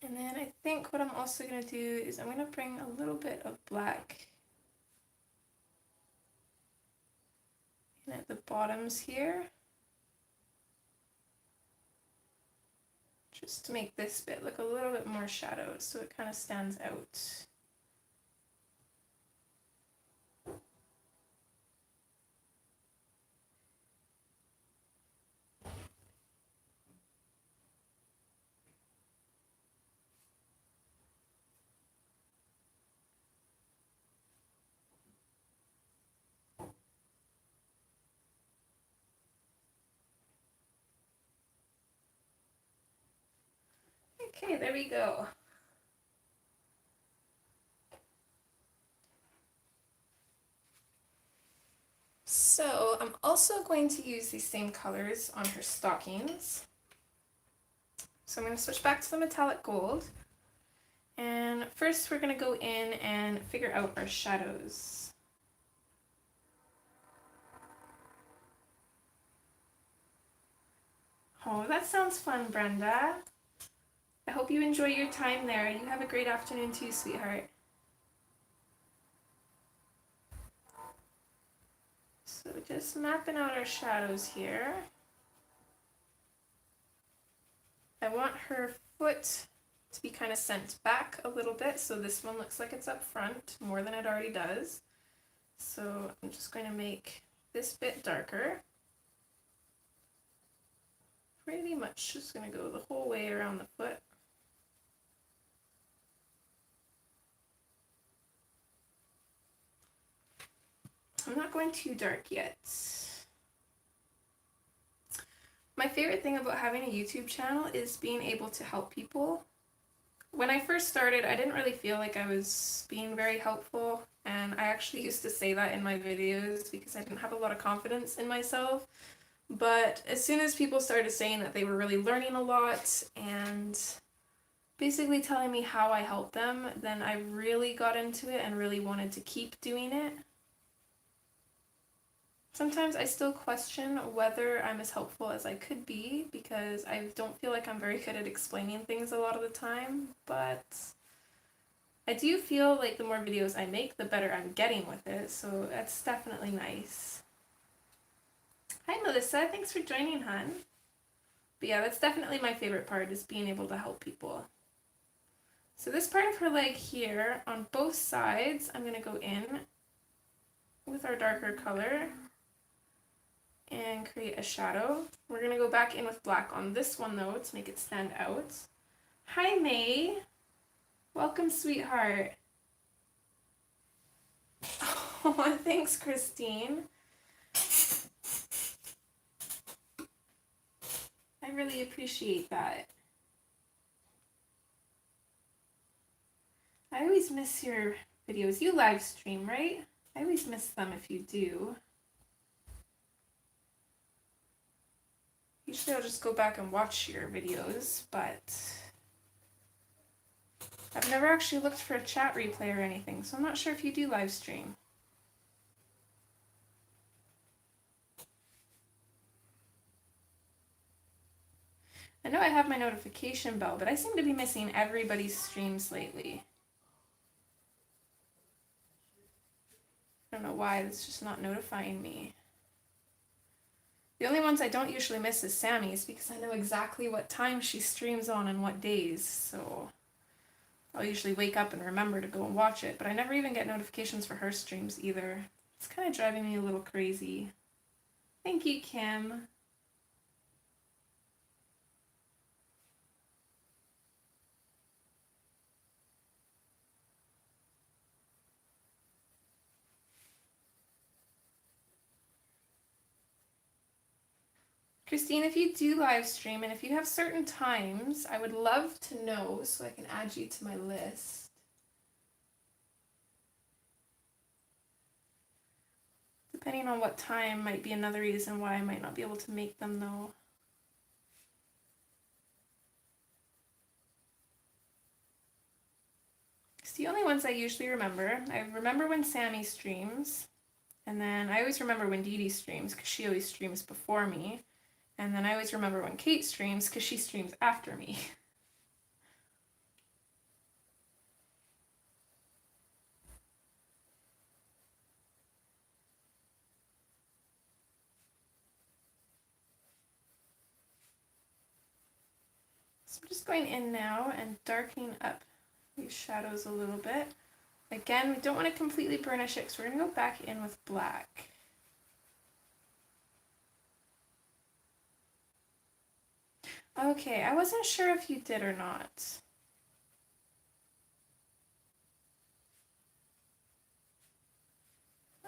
And then I think what I'm also going to do is I'm going to bring a little bit of black in at the bottoms here, just to make this bit look a little bit more shadowed so it kind of stands out. Okay, there we go. So I'm also going to use these same colors on her stockings. So I'm going to switch back to the metallic gold. And first we're going to go in and figure out our shadows. Oh, that sounds fun, Brenda. I hope you enjoy your time there. You have a great afternoon too, sweetheart. So just mapping out our shadows here. I want her foot to be kind of sent back a little bit, so this one looks like it's up front more than it already does. So I'm just going to make this bit darker. Pretty much just going to go the whole way around the foot. I'm not going too dark yet. My favorite thing about having a YouTube channel is being able to help people. When I first started, I didn't really feel like I was being very helpful, and I actually used to say that in my videos because I didn't have a lot of confidence in myself. But as soon as people started saying that they were really learning a lot and basically telling me how I helped them, then I really got into it and really wanted to keep doing it. Sometimes I still question whether I'm as helpful as I could be because I don't feel like I'm very good at explaining things a lot of the time, but I do feel like the more videos I make, the better I'm getting with it, so that's definitely nice. Hi Melissa, thanks for joining, hon. But yeah, that's definitely my favorite part, is being able to help people. So this part of her leg here, on both sides, I'm going to go in with our darker color and create a shadow. We're going to go back in with black on this one though to make it stand out. Hi May! Welcome, sweetheart. Oh, thanks, Christine. I really appreciate that. I always miss your videos. You live stream, right? I always miss them if you do. Usually I'll just go back and watch your videos, but I've never actually looked for a chat replay or anything, so I'm not sure if you do live stream. I know I have my notification bell, but I seem to be missing everybody's streams lately. I don't know why, it's just not notifying me. The only ones I don't usually miss is Sammy's, because I know exactly what time she streams on and what days, so I'll usually wake up and remember to go and watch it, but I never even get notifications for her streams either. It's kind of driving me a little crazy. Thank you, Kim. Christine, if you do live stream and if you have certain times, I would love to know so I can add you to my list. Depending on what time might be another reason why I might not be able to make them though. It's the only ones I usually remember. I remember when Sammy streams, and then I always remember when Dee Dee streams because she always streams before me. And then I always remember when Kate streams because she streams after me. So I'm just going in now and darkening up these shadows a little bit. Again, we don't want to completely burnish it, so we're going to go back in with black. Okay, I wasn't sure if you did or not.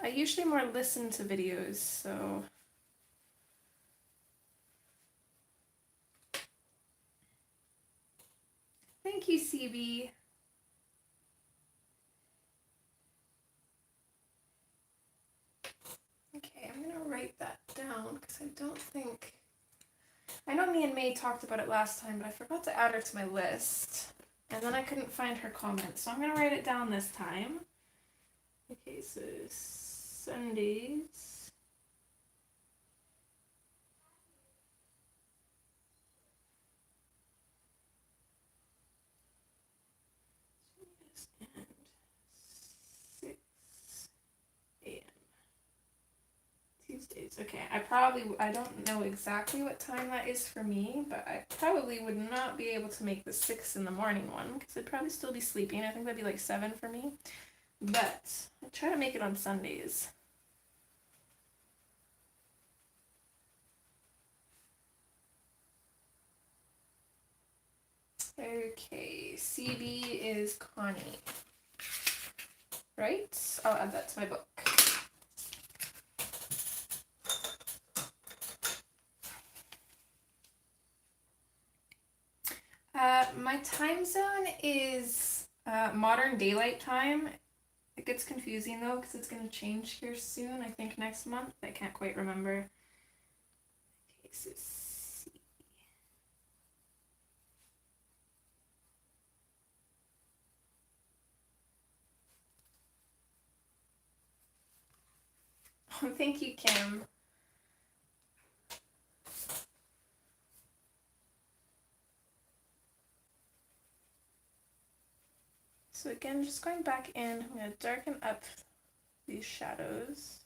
I usually more listen to videos, so... Thank you, CB. Okay, I'm gonna write that down because I don't think... I know me and May talked about it last time, but I forgot to add her to my list. And then I couldn't find her comment, so I'm gonna write it down this time. Okay, so Sundays. And 6 a.m. Tuesdays. Okay, I don't know exactly what time that is for me, but I probably would not be able to make the 6 in the morning one because I'd probably still be sleeping. I think that'd be like 7 for me. But I try to make it on Sundays. Okay, CB is Connie. Right? I'll add that to my book. My time zone is modern daylight time. It gets confusing though because it's going to change here soon, I think next month. I can't quite remember. Okay, so C. Oh, thank you, Kim. So again, just going back in, I'm going to darken up these shadows.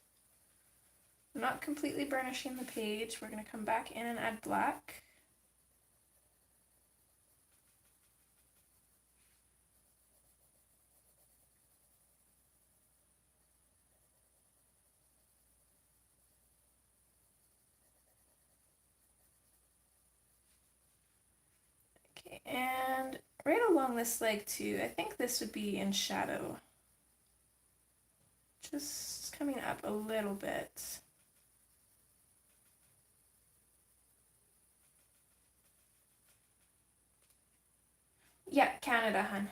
I'm not completely burnishing the page. We're going to come back in and add black. Okay, and right along this leg too, I think this would be in shadow. Just coming up a little bit. Yeah, Canada, hun.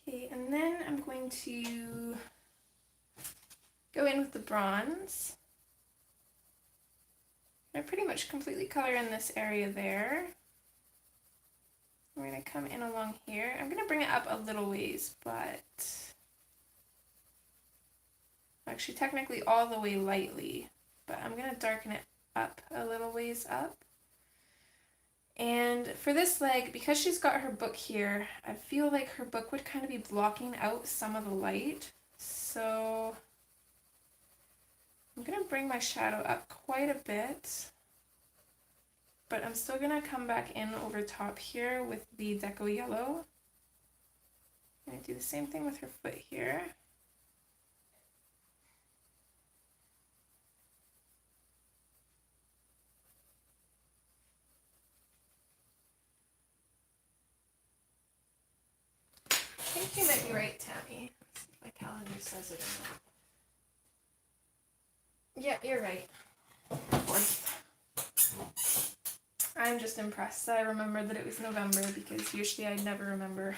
Okay, and then I'm going to go in with the bronze. I pretty much completely color in this area there. We're going to come in along here. I'm going to bring it up a little ways, but actually technically all the way lightly, but I'm going to darken it up a little ways up. And for this leg, because she's got her book here, I feel like her book would kind of be blocking out some of the light. So I'm going to bring my shadow up quite a bit, but I'm still going to come back in over top here with the Deco Yellow. I'm going to do the same thing with her foot here. I think you might be right, Tammy. Let's see if my calendar says it or not. Yep, you're right. 4th. I'm just impressed that I remembered that it was November, because usually I never remember.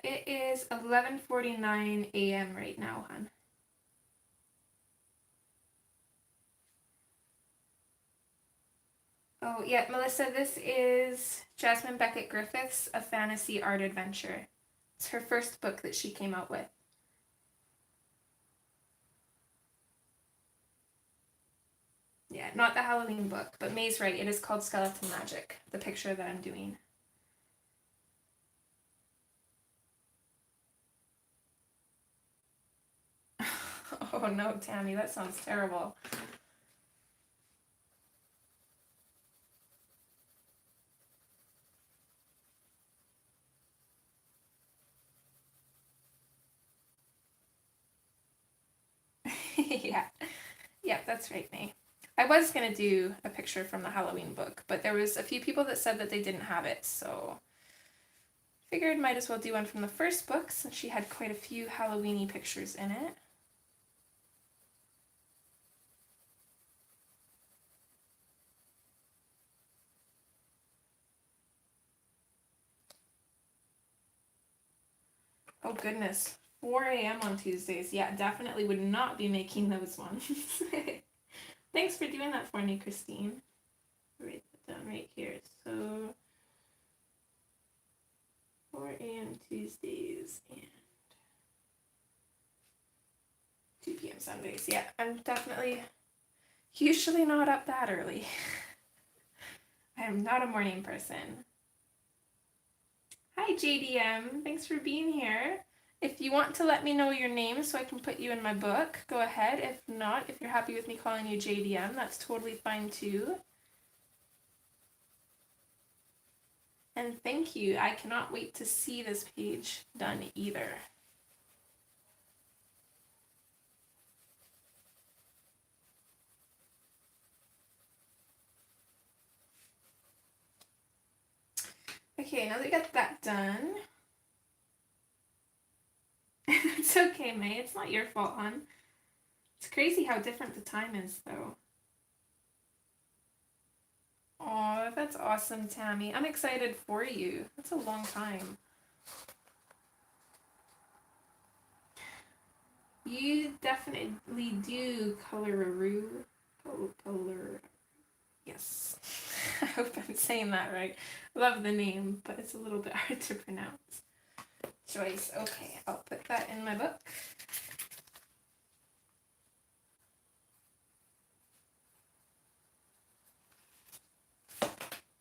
It is 11:49 a.m. right now, hon. Oh, yeah, Melissa, this is Jasmine Becket-Griffiths, A Fantasy Art Adventure. It's her first book that she came out with. Yeah, not the Halloween book, but May's right. It is called Skeleton Magic, the picture that I'm doing. Oh no, Tammy, that sounds terrible. Yeah, that's right, May. I was going to do a picture from the Halloween book, but there was a few people that said that they didn't have it, so figured might as well do one from the first book since she had quite a few Halloween-y pictures in it. Oh goodness, 4 a.m. on Tuesdays. Yeah, definitely would not be making those ones. Thanks for doing that for me, Christine. Write that down right here. So 4 a.m. Tuesdays and 2 p.m. Sundays. Yeah, I'm definitely usually not up that early. I am not a morning person. Hi JDM, thanks for being here. If you want to let me know your name so I can put you in my book, go ahead. If not, if you're happy with me calling you JDM, that's totally fine too. And thank you. I cannot wait to see this page done either. Okay, now that we got that done. It's okay, May. It's not your fault, hon. It's crazy how different the time is, though. Oh, that's awesome, Tammy. I'm excited for you. That's a long time. You definitely do color-a-roo. Color. Yes. hope I'm saying that right. Love the name, but it's a little bit hard to pronounce. Joyce. Okay, I'll put that in my book.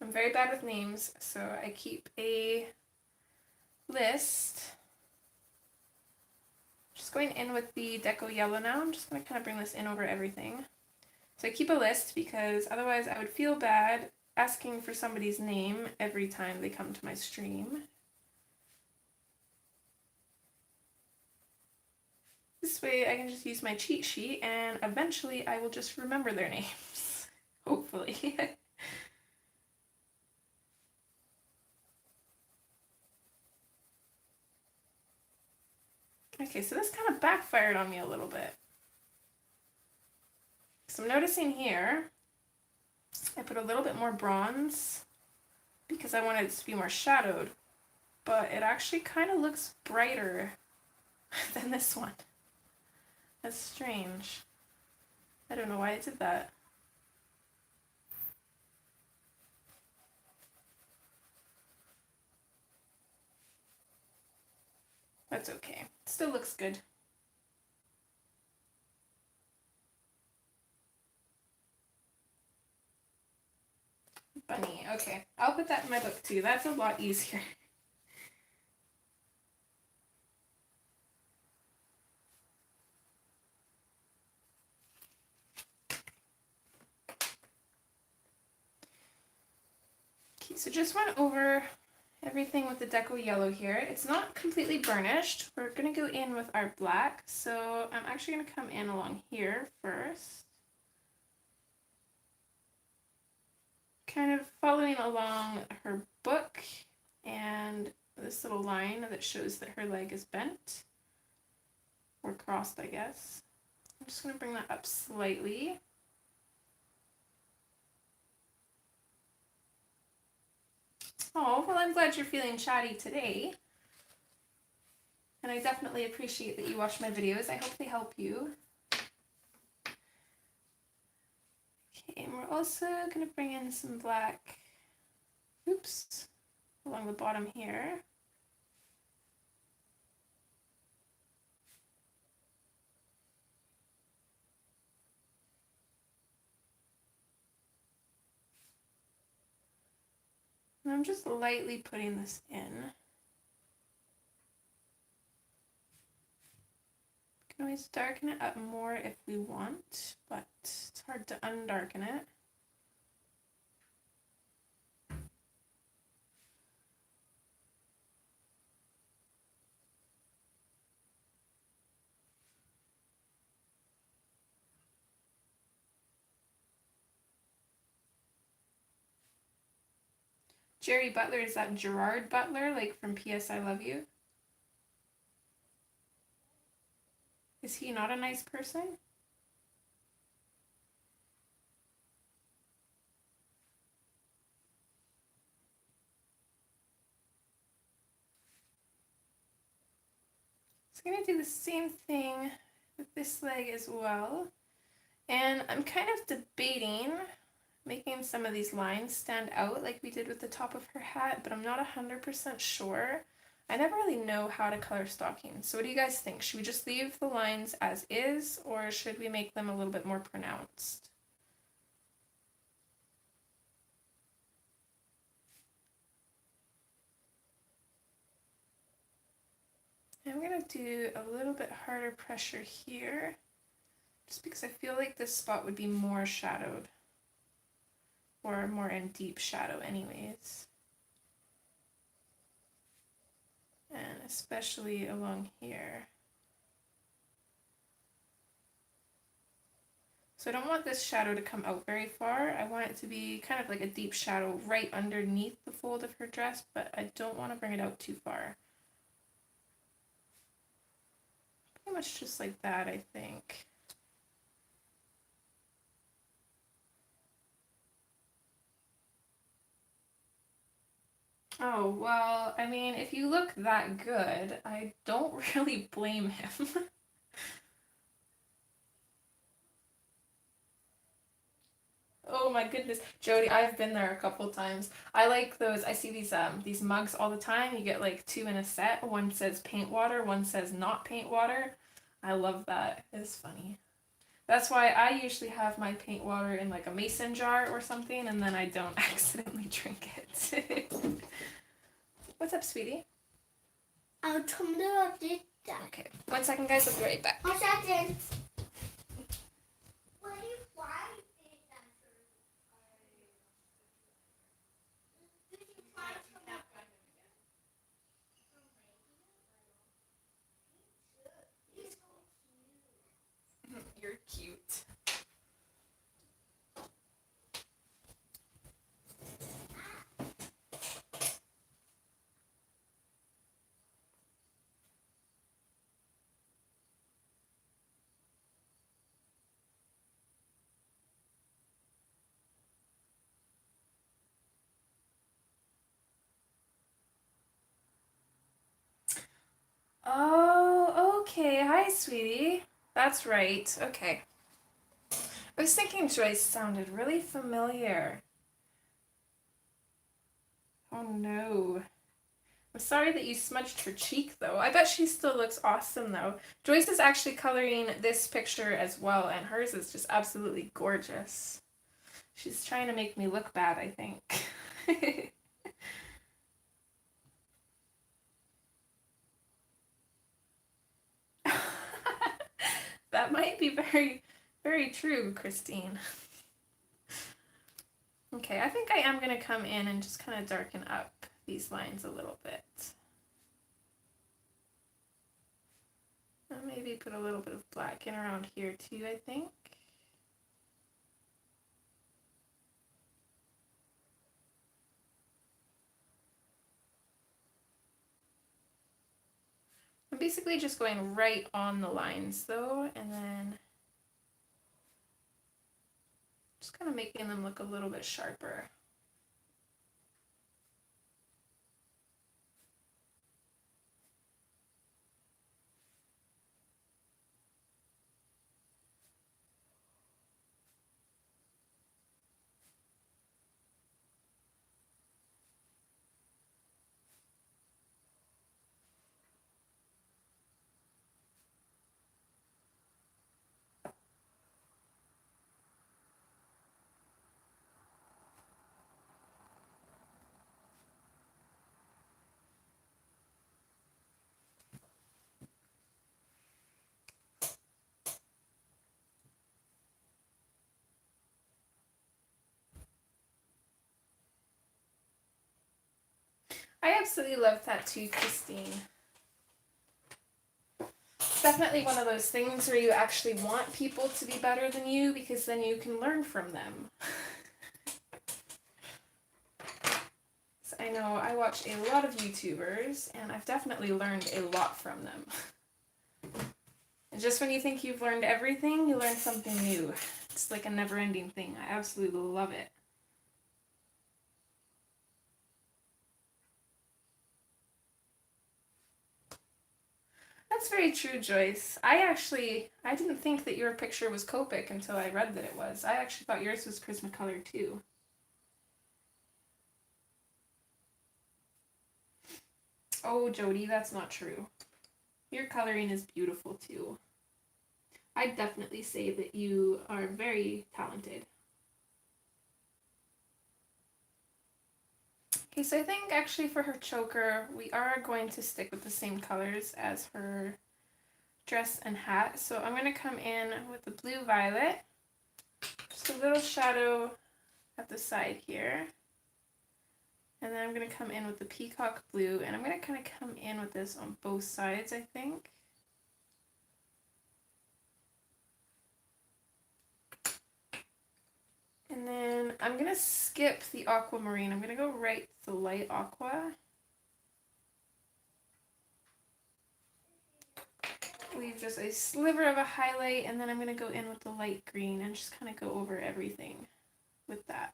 I'm very bad with names, so I keep a list. Just going in with the Deco Yellow now. I'm just going to kind of bring this in over everything. So I keep a list because otherwise I would feel bad asking for somebody's name every time they come to my stream. This way I can just use my cheat sheet and eventually I will just remember their names. Hopefully. Okay, so this kind of backfired on me a little bit. So I'm noticing here, I put a little bit more bronze because I wanted it to be more shadowed, but it actually kind of looks brighter than this one. That's strange. I don't know why I did that. That's okay. Still looks good. Bunny. Okay, I'll put that in my book too. That's a lot easier. Okay, so just went over everything with the Deco Yellow here. It's not completely burnished. We're going to go in with our black. So I'm actually going to come in along here first. Kind of following along her book and this little line that shows that her leg is bent. Or crossed, I guess. I'm just going to bring that up slightly. Oh, well, I'm glad you're feeling chatty today. And I definitely appreciate that you watch my videos. I hope they help you. Okay, and we're also going to bring in some black, oops, along the bottom here. And I'm just lightly putting this in. We can always darken it up more if we want, but it's hard to undarken it. Jerry Butler, is that Gerard Butler, like from P.S. I Love You? Is he not a nice person? So I'm going to do the same thing with this leg as well. And I'm kind of debating making some of these lines stand out like we did with the top of her hat, but I'm not 100% sure. I never really know how to color stockings. So what do you guys think? Should we just leave the lines as is, or should we make them a little bit more pronounced? I'm going to do a little bit harder pressure here, just because I feel like this spot would be more shadowed, or more in deep shadow anyways. And especially along here. So I don't want this shadow to come out very far. I want it to be kind of like a deep shadow right underneath the fold of her dress, but I don't want to bring it out too far. Pretty much just like that, I think. Oh, well, I mean, if you look that good, I don't really blame him. Oh my goodness, Jody, I've been there a couple times. I like those. I see these mugs all the time. You get like two in a set. One says paint water, one says not paint water. I love that. It's funny. That's why I usually have my paint water in like a mason jar or something, and then I don't accidentally drink it. What's up, sweetie? I'll turn it down. Okay, 1 second, guys. I'll be right back. 1 second. You're cute. Oh, okay. Hi, sweetie. That's right. Okay. I was thinking Joyce sounded really familiar. Oh no. I'm sorry that you smudged her cheek though. I bet she still looks awesome though. Joyce is actually coloring this picture as well, and hers is just absolutely gorgeous. She's trying to make me look bad, I think. That might be very, very true, Christine. Okay, I think I am going to come in and just kind of darken up these lines a little bit. And maybe put a little bit of black in around here too, I think. I'm basically just going right on the lines though, and then just kind of making them look a little bit sharper. I absolutely love that too, Christine. It's definitely one of those things where you actually want people to be better than you because then you can learn from them. So I know I watch a lot of YouTubers and I've definitely learned a lot from them. And just when you think you've learned everything, you learn something new. It's like a never-ending thing. I absolutely love it. That's very true, Joyce. I didn't think that your picture was Copic until I read that it was. I actually thought yours was Prismacolor too. Oh, Jody, that's not true. Your coloring is beautiful too. I'd definitely say that you are very talented. Okay, so I think actually for her choker, we are going to stick with the same colors as her dress and hat. So I'm going to come in with the blue violet, just a little shadow at the side here. And then I'm going to come in with the peacock blue, and I'm going to kind of come in with this on both sides, I think. And then I'm going to skip the aquamarine. I'm going to go right to the light aqua. Leave just a sliver of a highlight, and then I'm going to go in with the light green and just kind of go over everything with that.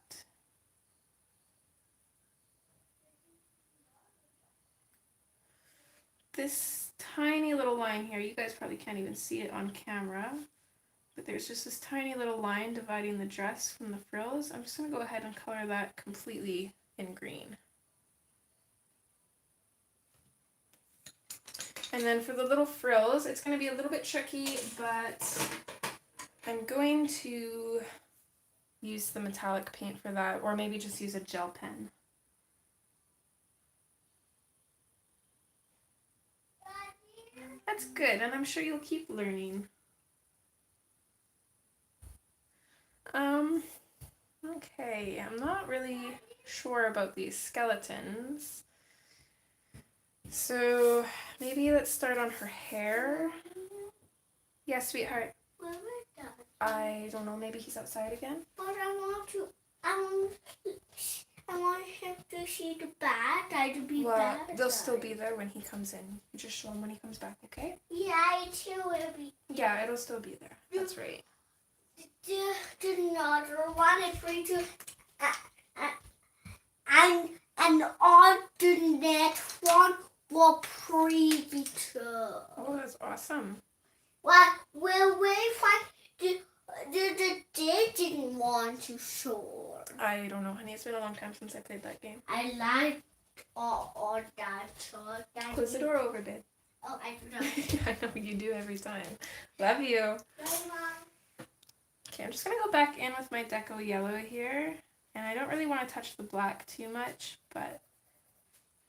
This tiny little line here, you guys probably can't even see it on camera. But there's just this tiny little line dividing the dress from the frills. I'm just going to go ahead and color that completely in green. And then for the little frills, it's going to be a little bit tricky, but I'm going to use the metallic paint for that, or maybe just use a gel pen. That's good, and I'm sure you'll keep learning. Okay, I'm not really sure about these skeletons. So maybe let's start on her hair. Yeah, sweetheart. I don't know, maybe he's outside again? But I want him to see the bad side to be bad. They'll still be there when he comes in. You just show him when he comes back, okay? Yeah, it still will be. Yeah, it'll still be there. That's right. The another one is going to and all the next one will pretty too. Oh, that's awesome. Well, we find the didn't want to show. I don't know, honey. It's been a long time since I played that game. I like all that. So that Close the door over, babe. Oh, I forgot. I know you do every time. Love you. Bye, Mom. Okay, I'm just going to go back in with my Deco Yellow here. And I don't really want to touch the black too much, but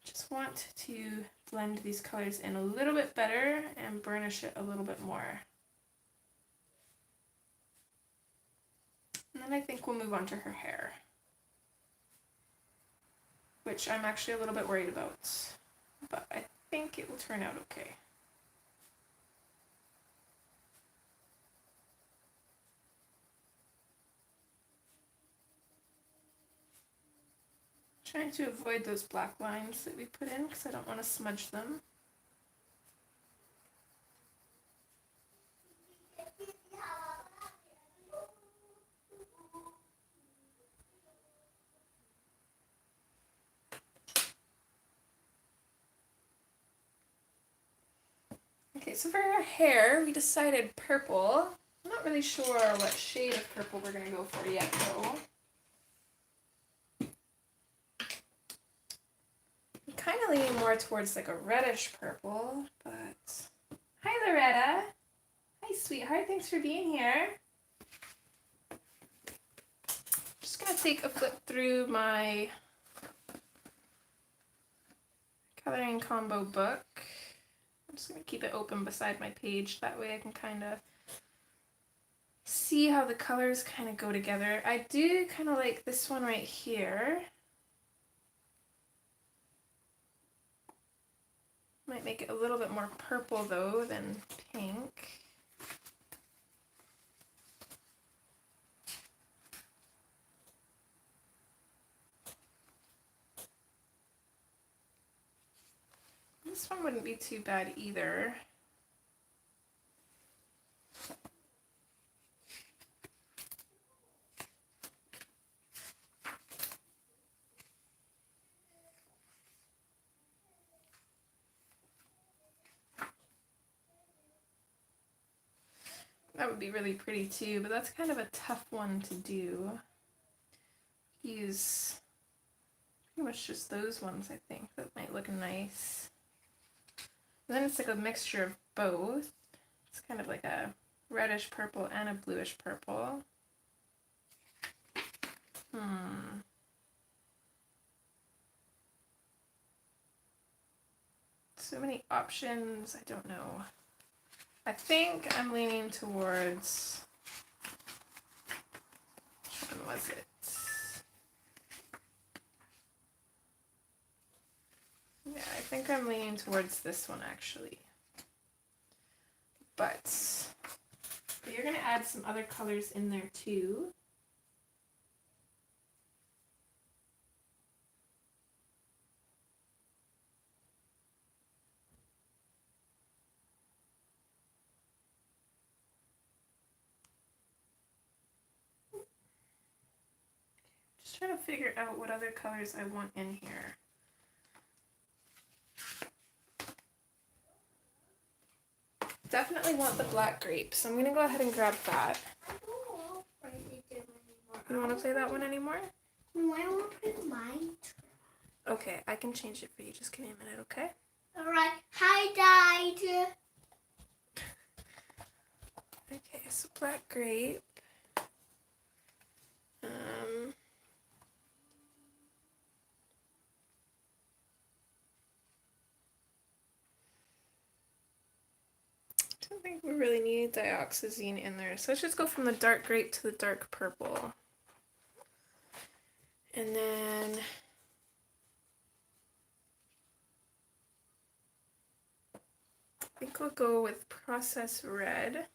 just want to blend these colors in a little bit better and burnish it a little bit more. And then I think we'll move on to her hair, which I'm actually a little bit worried about, but I think it will turn out okay. Trying to avoid those black lines that we put in because I don't want to smudge them. Okay, so for her hair, we decided purple. I'm not really sure what shade of purple we're going to go for yet, though. I'm kind of leaning more towards like a reddish purple, but... Hi, Loretta. Hi, sweetheart. Thanks for being here. Just going to take a flip through my coloring combo book. I'm just going to keep it open beside my page. That way I can kind of see how the colors kind of go together. I do kind of like this one right here. Might make it a little bit more purple though than pink. This one wouldn't be too bad either. That would be really pretty too, but that's kind of a tough one to do. Use pretty much just those ones, I think. That might look nice. And then it's like a mixture of both. It's kind of like a reddish purple and a bluish purple. So many options, I don't know. I think I'm leaning towards, which one was it? Yeah, I think I'm leaning towards this one actually. But you're going to add some other colors in there too. Just trying to figure out what other colors I want in here. definitely want the black grape, so I'm gonna go ahead and grab that. I don't want to play it anymore. You don't want to play that one anymore? No, I want to play mine. Okay, I can change it for you. Just give me a minute, okay? Alright. Hi, Dad. Okay, so black grape. I don't think we really need dioxazine in there. So let's just go from the dark grape to the dark purple. And then I think we'll go with processed red.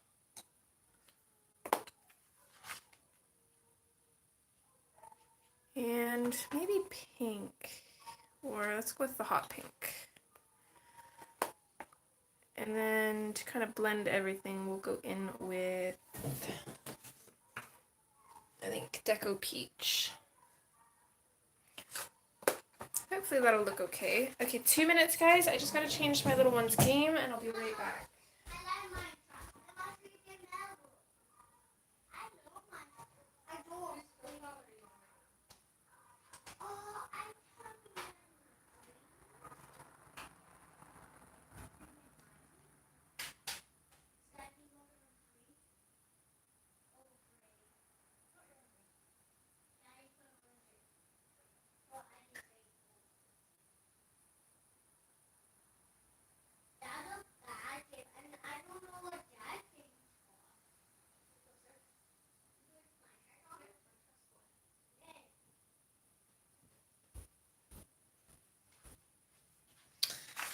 And maybe pink, or let's go with the hot pink. And then to kind of blend everything, we'll go in with, I think, Deco Peach. Hopefully that'll look okay. Okay, 2 minutes, guys. I just gotta change my little one's game, and I'll be right back.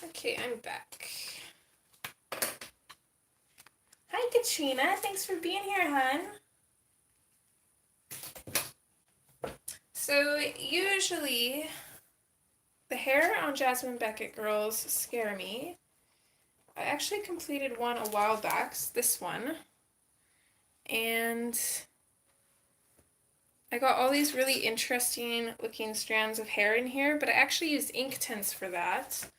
Okay, I'm back. Hi, Katrina. Thanks for being here, hun. So, usually, the hair on Jasmine Becket girls scare me. I actually completed one a while back, this one. And I got all these really interesting looking strands of hair in here, but I actually used ink tints for that.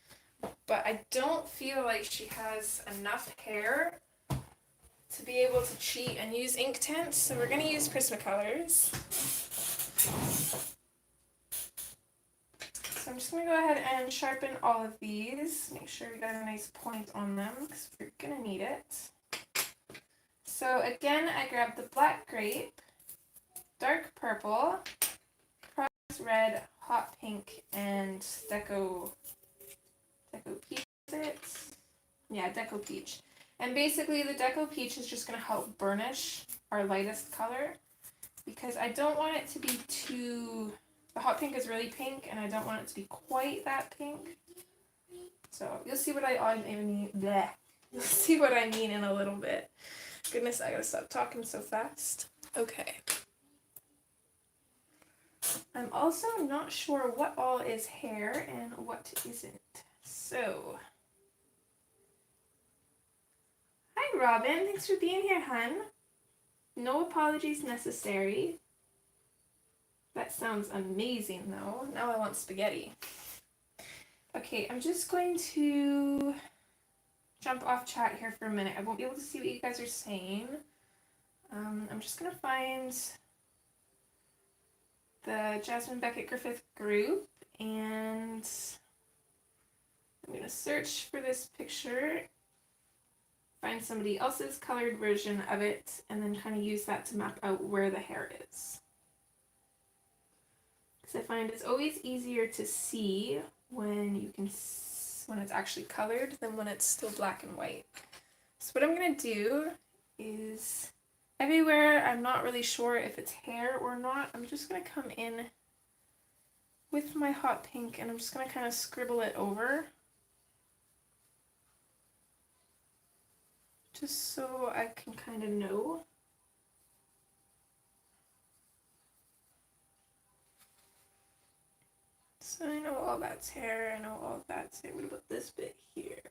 But I don't feel like she has enough hair to be able to cheat and use ink tints, so we're going to use Prismacolors. So I'm just going to go ahead and sharpen all of these, make sure we got a nice point on them, because we're going to need it. So again, I grabbed the black grape, dark purple, processed red, hot pink, and Deco Peach, is it? Yeah, Deco Peach. And basically the Deco Peach is just going to help burnish our lightest color, because I don't want it to be too, the hot pink is really pink and I don't want it to be quite that pink. So you'll see what I mean. Bleh. You'll see what I mean in a little bit. Goodness, I gotta stop talking so fast. Okay. I'm also not sure what all is hair and what isn't. So, hi Robin, thanks for being here, hun. No apologies necessary. That sounds amazing though. Now I want spaghetti. Okay, I'm just going to jump off chat here for a minute. I won't be able to see what you guys are saying. I'm just gonna find the Jasmine Becket-Griffith group, and I'm gonna search for this picture, find somebody else's colored version of it, and then kind of use that to map out where the hair is. Because I find it's always easier to see when you can, when it's actually colored than when it's still black and white. So what I'm gonna do is, everywhere I'm not really sure if it's hair or not, I'm just gonna come in with my hot pink and I'm just gonna kind of scribble it over, just so I can kind of know. So I know all that's hair, I know all that's hair. What about this bit here?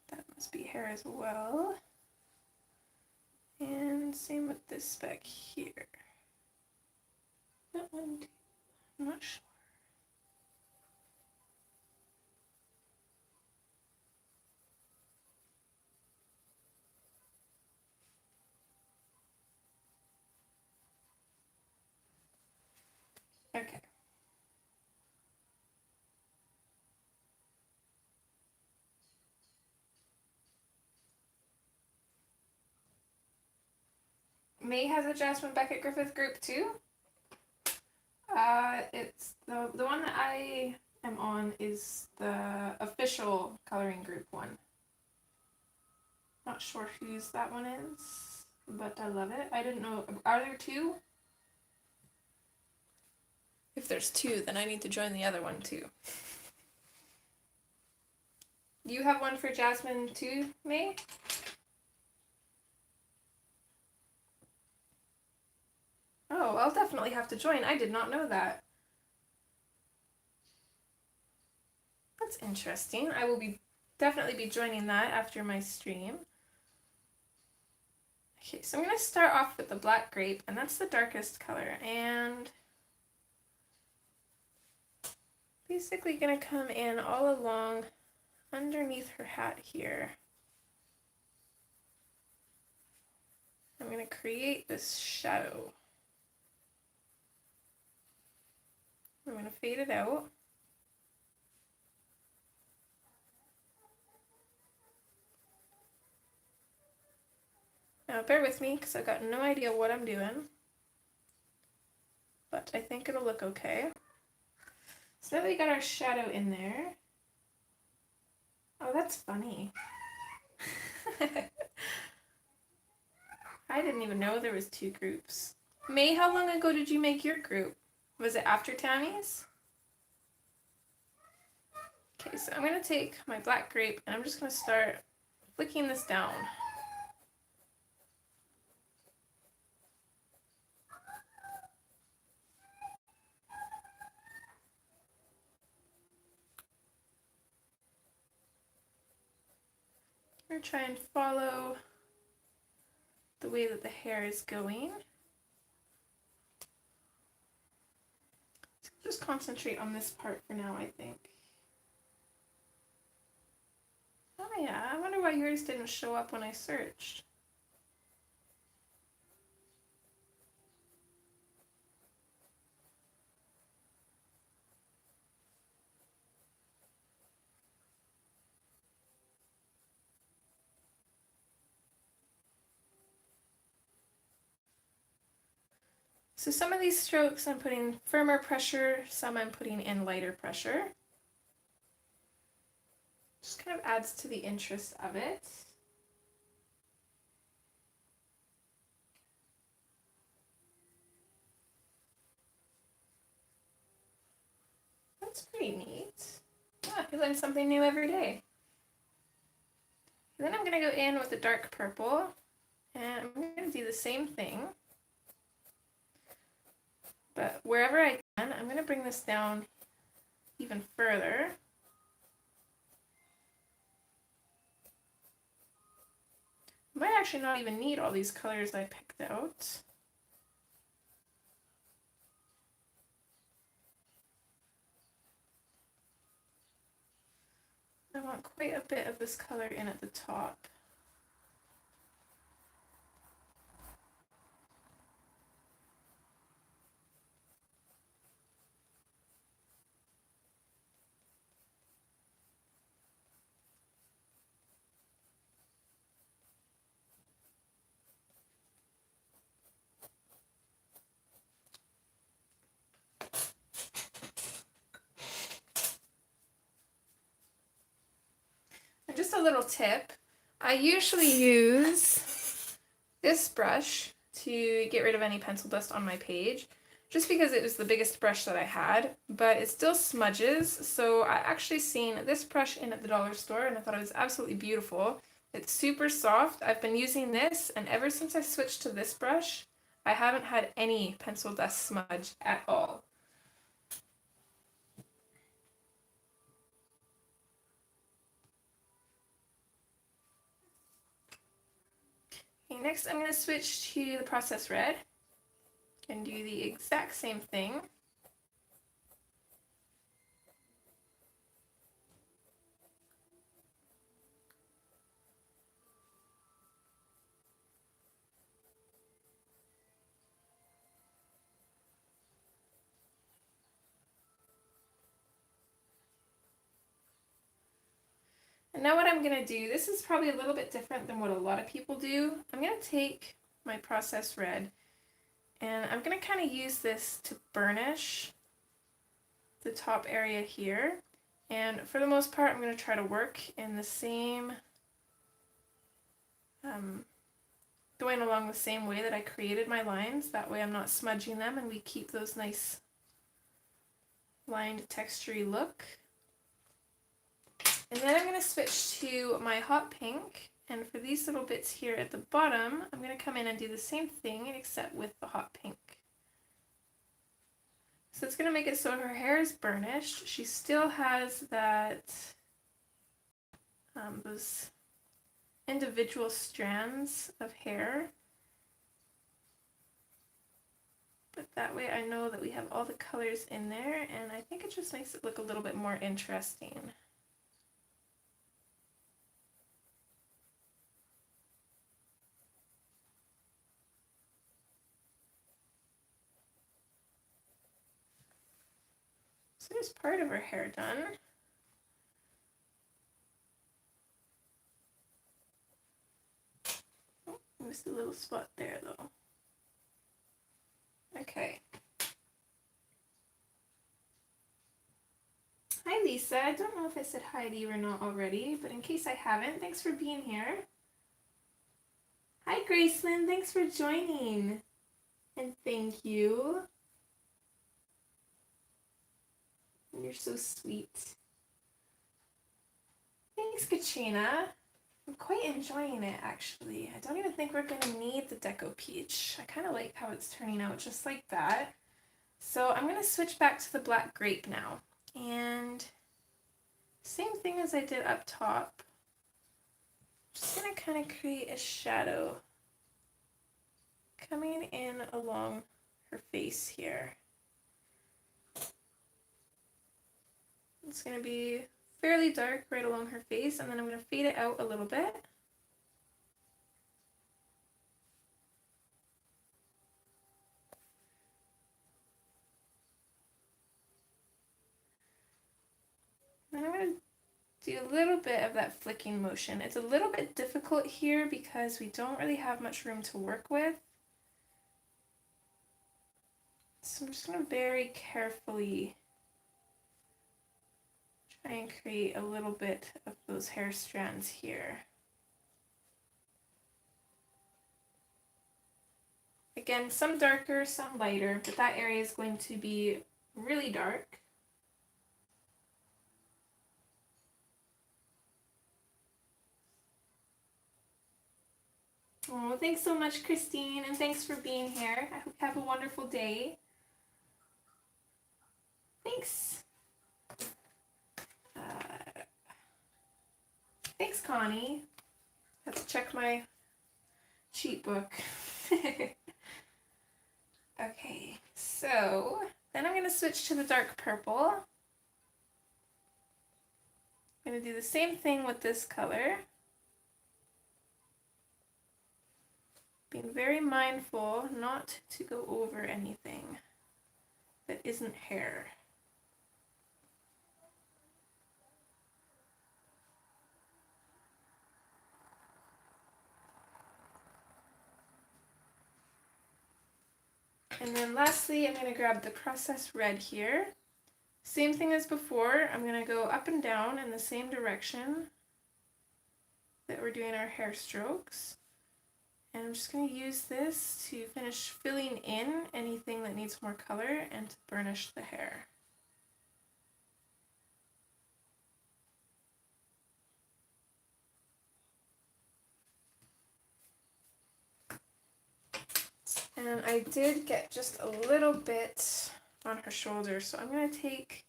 That must be hair as well. And same with this speck here. That one too. I'm not sure. Okay. May has a Jasmine Becket-Griffith group too. It's the one that I am on is the official coloring group one. Not sure whose that one is, but I love it. I didn't know. Are there two? If there's two, then I need to join the other one too. Do you have one for Jasmine too, May? Oh, I'll definitely have to join. I did not know that. That's interesting. I will definitely be joining that after my stream. Okay, so I'm going to start off with the black grape, and that's the darkest color, and basically going to come in all along underneath her hat here. I'm going to create this shadow. I'm going to fade it out. Now bear with me because I've got no idea what I'm doing, but I think it'll look okay. So now we got our shadow in there. Oh, that's funny. I didn't even know there was two groups. May, how long ago did you make your group? Was it after Tammy's? Okay, so I'm going to take my black grape and I'm just going to start flicking this down. I'm going to try and follow the way that the hair is going. Just concentrate on this part for now, I think. Oh yeah, I wonder why yours didn't show up when I searched. So some of these strokes I'm putting firmer pressure, some I'm putting in lighter pressure. Just kind of adds to the interest of it. That's pretty neat. Yeah, you learn something new every day. And then I'm going to go in with the dark purple, and I'm going to do the same thing. But wherever I can, I'm going to bring this down even further. I might actually not even need all these colors I picked out. I want quite a bit of this color in at the top. And just a little tip, I usually use this brush to get rid of any pencil dust on my page, just because it was the biggest brush that I had, but it still smudges, so I actually seen this brush in at the dollar store and I thought it was absolutely beautiful. It's super soft. I've been using this, and ever since I switched to this brush, I haven't had any pencil dust smudge at all. Okay, next I'm going to switch to the Process Red and do the exact same thing. now what I'm going to do, this is probably a little bit different than what a lot of people do. I'm going to take my processed red and I'm going to kind of use this to burnish the top area here. And for the most part, I'm going to try to work in the same, going along the same way that I created my lines. That way I'm not smudging them and we keep those nice lined textury look. And then I'm going to switch to my hot pink, and for these little bits here at the bottom, I'm going to come in and do the same thing except with the hot pink. So it's going to make it so her hair is burnished. She still has that, those individual strands of hair, but that way I know that we have all the colors in there, and I think it just makes it look a little bit more interesting. So there's part of her hair done. Oh, missed a little spot there though. Okay. Hi Lisa, I don't know if I said hi to you or not already, but in case I haven't, thanks for being here. Hi Gracelyn, thanks for joining. And thank you. You're so sweet. Thanks, Katrina. I'm quite enjoying it, actually. I don't even think we're going to need the Deco Peach. I kind of like how it's turning out just like that. So I'm going to switch back to the black grape now. And same thing as I did up top. Just going to kind of create a shadow coming in along her face here. It's going to be fairly dark right along her face, and then I'm going to fade it out a little bit. And I'm going to do a little bit of that flicking motion. It's a little bit difficult here because we don't really have much room to work with. So I'm just going to very carefully try and create a little bit of those hair strands here. Again, some darker, some lighter, but that area is going to be really dark. Oh, thanks so much, Christine, and thanks for being here. I hope you have a wonderful day. Thanks. Thanks, Connie. I have to check my cheat book. Okay, so then I'm going to switch to the dark purple. I'm going to do the same thing with this color. Being very mindful not to go over anything that isn't hair. And then lastly, I'm going to grab the processed red here. Same thing as before, I'm going to go up and down in the same direction that we're doing our hair strokes. And I'm just going to use this to finish filling in anything that needs more color and to burnish the hair. And I did get just a little bit on her shoulder, so I'm going to take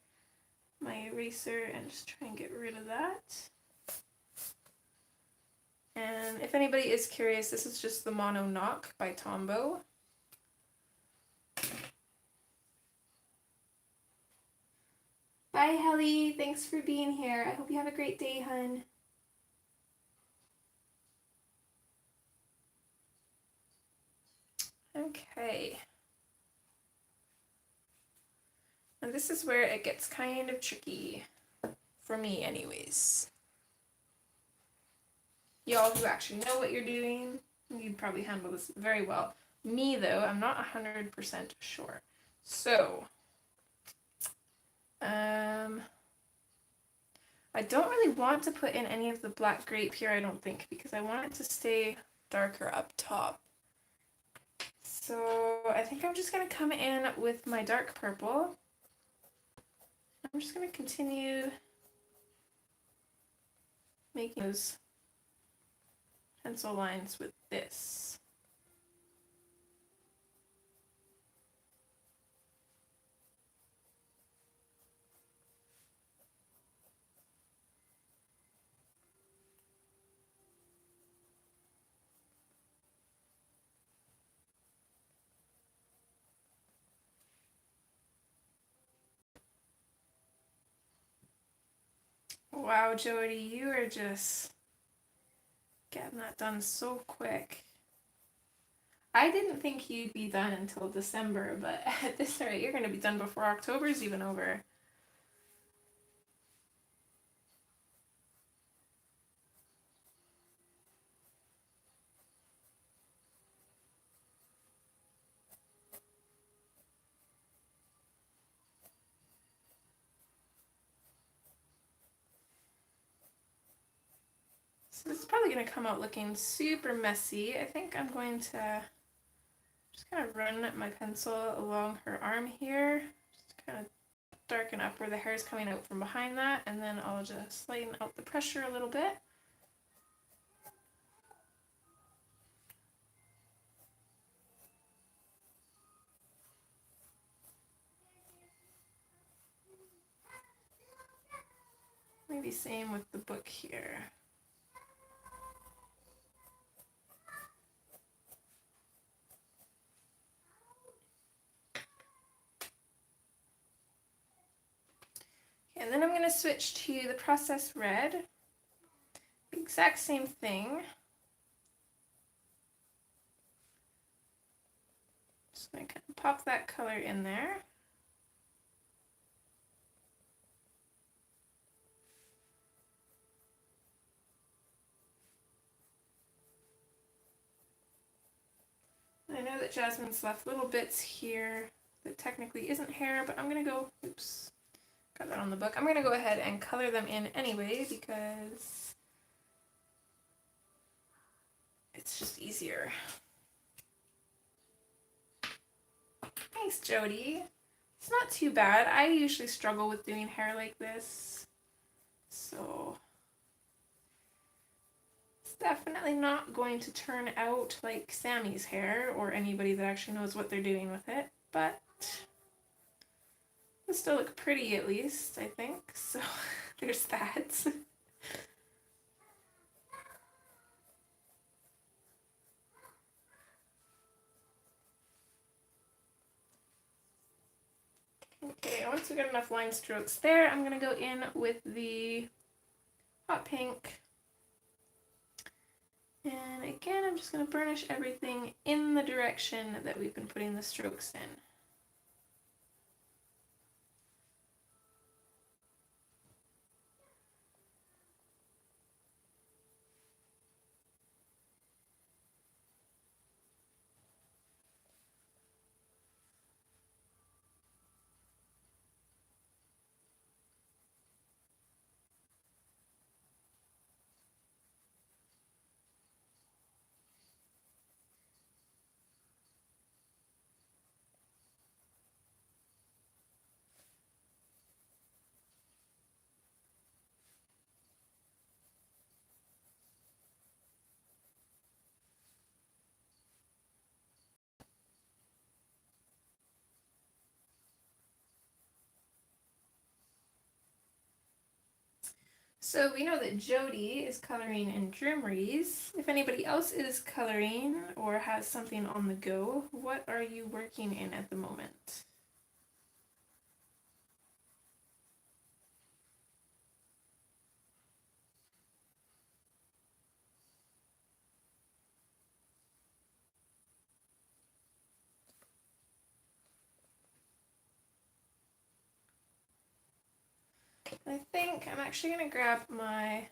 my eraser and just try and get rid of that. And if anybody is curious, this is just the Mono Knock by Tombow. Bye, Helly. Thanks for being here. I hope you have a great day, hun. Okay. And this is where it gets kind of tricky, for me anyways. y'all who actually know what you're doing, you'd probably handle this very well. Me, though, I'm not 100% sure. So, I don't really want to put in any of the black grape here, I don't think, because I want it to stay darker up top. So I think I'm just going to come in with my dark purple. I'm just going to continue making those pencil lines with this. Wow, Jody, you are just getting that done so quick. I didn't think you'd be done until December, but at this rate, you're going to be done before October's even over. So this is probably going to come out looking super messy. I think I'm going to just kind of run my pencil along her arm here. Just kind of darken up where the hair is coming out from behind that, and then I'll just lighten out the pressure a little bit. Maybe same with the book here. And then I'm going to switch to the processed red. The exact same thing. Just going to kind of pop that color in there. I know that Jasmine's left little bits here that technically isn't hair, but I'm going to go, oops, got that on the book. I'm going to go ahead and color them in anyway because it's just easier. Thanks, Jody. It's not too bad. I usually struggle with doing hair like this, so it's definitely not going to turn out like Sammy's hair or anybody that actually knows what they're doing with it, but it'll still look pretty at least, I think, so there's that. Okay, once we got enough line strokes there, I'm going to go in with the hot pink. And again, I'm just going to burnish everything in the direction that we've been putting the strokes in. So we know that Jody is coloring in Dreameries. If anybody else is coloring or has something on the go, what are you working in at the moment? I think I'm actually going to grab my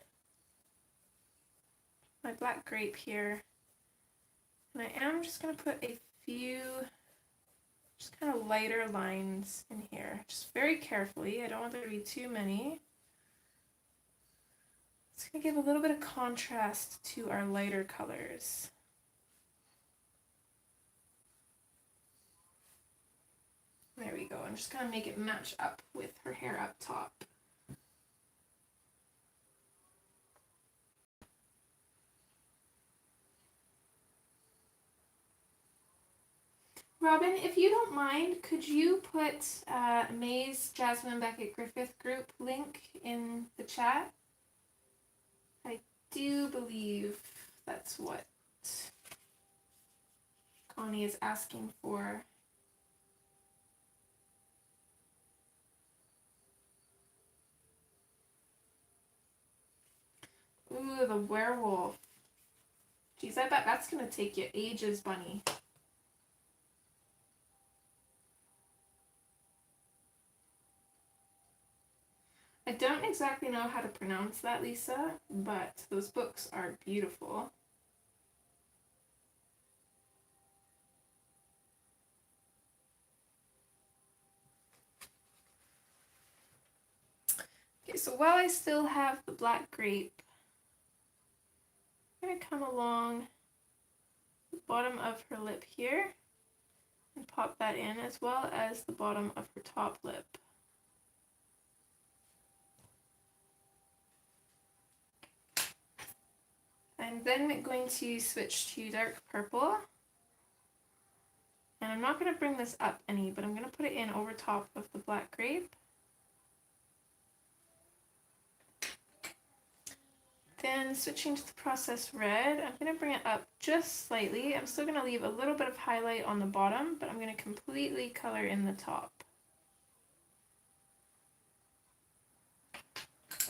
my black grape here. And I am just going to put a few just kind of lighter lines in here, just very carefully. I don't want there to be too many. It's going to give a little bit of contrast to our lighter colors. There we go. I'm just going to make it match up with her hair up top. Robin, if you don't mind, could you put May's Jasmine Becket-Griffith group link in the chat? I do believe that's what Connie is asking for. Ooh, the werewolf. Geez, I bet that's going to take you ages, Bunny. I don't exactly know how to pronounce that, Lisa, but those books are beautiful. Okay, so while I still have the black grape, I'm going to come along the bottom of her lip here and pop that in, as well as the bottom of her top lip. I'm then going to switch to dark purple, and I'm not going to bring this up any, but I'm going to put it in over top of the black grape. Then switching to the processed red, I'm going to bring it up just slightly. I'm still going to leave a little bit of highlight on the bottom, but I'm going to completely color in the top.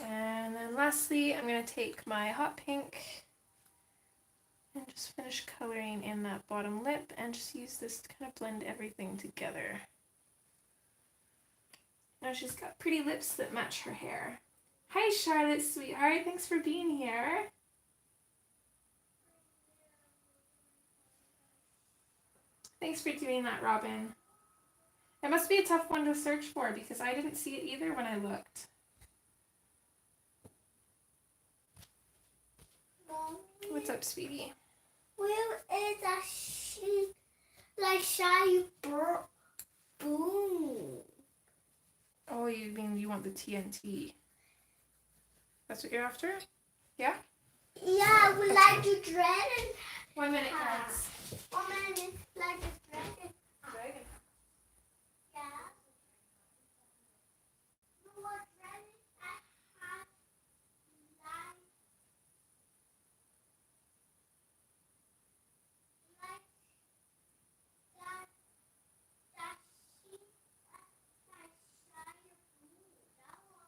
And then lastly, I'm going to take my hot pink and just finish coloring in that bottom lip and just use this to kind of blend everything together. Now she's got pretty lips that match her hair. Hi Charlotte, sweetheart, thanks for being here. Thanks for doing that, Robin. It must be a tough one to search for because I didn't see it either when I looked. Mommy, What's up, sweetie? where is that sheet like shiny boom? Oh, you mean you want the TNT? That's what you're after? Yeah? Yeah, I would like to dragon. 1 minute, guys. 1 minute, like a dragon. Dragon. Yeah. You know what dragon I have? Like that sheet, that shiny blue. That one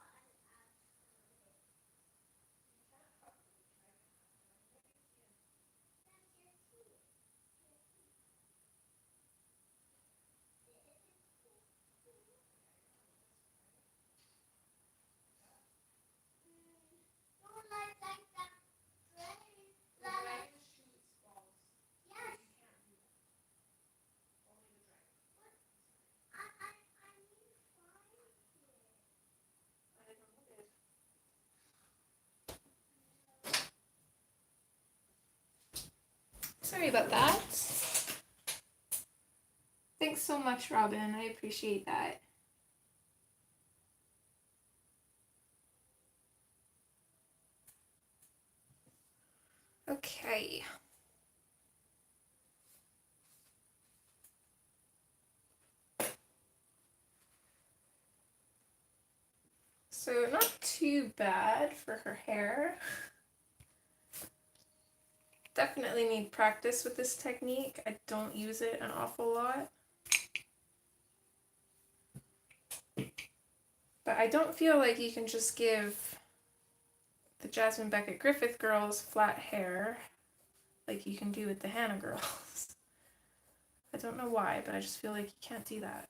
don't like that dragon. Like, yes. I need to find it. Sorry about that. Thanks so much, Robin. I appreciate that. Okay. So not too bad for her hair. Definitely need practice with this technique. I don't use it an awful lot. But I don't feel like you can just give the Jasmine Becket-Griffith girls flat hair like you can do with the Hannah girls. I don't know why, but I just feel like you can't do that.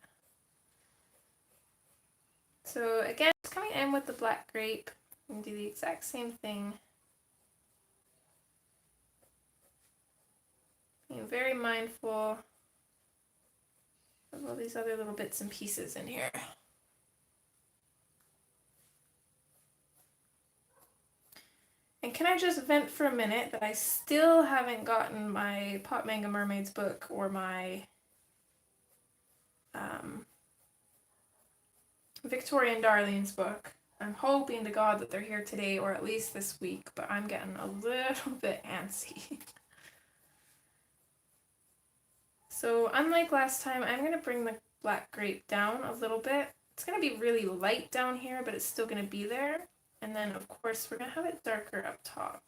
So again, just coming in with the black grape and do the exact same thing very mindful of all these other little bits and pieces in here. And can I just vent for a minute that I still haven't gotten my Pop Manga Mermaids book or my Victorian Darlings book. I'm hoping to God that they're here today or at least this week, but I'm getting a little bit antsy. So unlike last time, I'm going to bring the black grape down a little bit. It's going to be really light down here, but it's still going to be there. And then, of course, we're going to have it darker up top.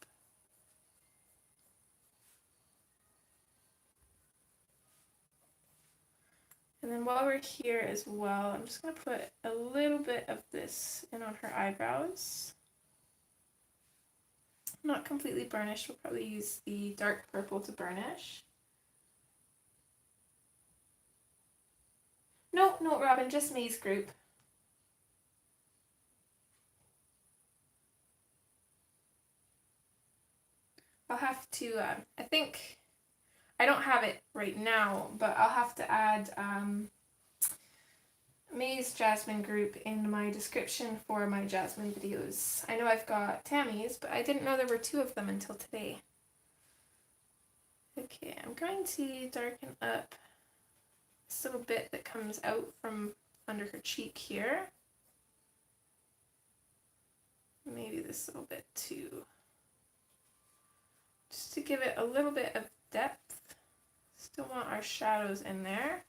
And then while we're here as well, I'm just going to put a little bit of this in on her eyebrows. Not completely burnished. We'll probably use the dark purple to burnish. No, Robin, just May's group. I'll have to, I think, I don't have it right now, but I'll have to add May's Jasmine group in my description for my Jasmine videos. I know I've got Tammy's, but I didn't know there were 2 of them until today. Okay, I'm going to darken up this little bit that comes out from under her cheek here. Maybe this little bit too. Just to give it a little bit of depth. Still want our shadows in there.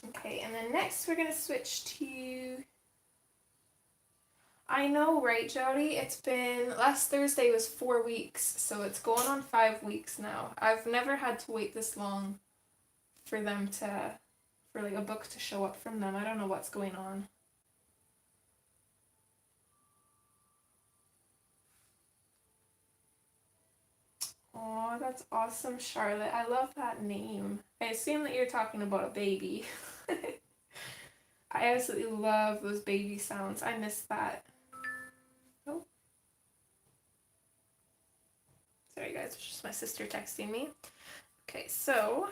Okay, and then next we're going to switch to... I know, right, Jody? It's been... Last Thursday was 4 weeks, so it's going on 5 weeks now. I've never had to wait this long for them to... for like a book to show up from them. I don't know what's going on. Oh, that's awesome, Charlotte. I love that name. I assume that you're talking about a baby. I absolutely love those baby sounds. I miss that. Oh. Sorry guys, it's just my sister texting me. Okay, so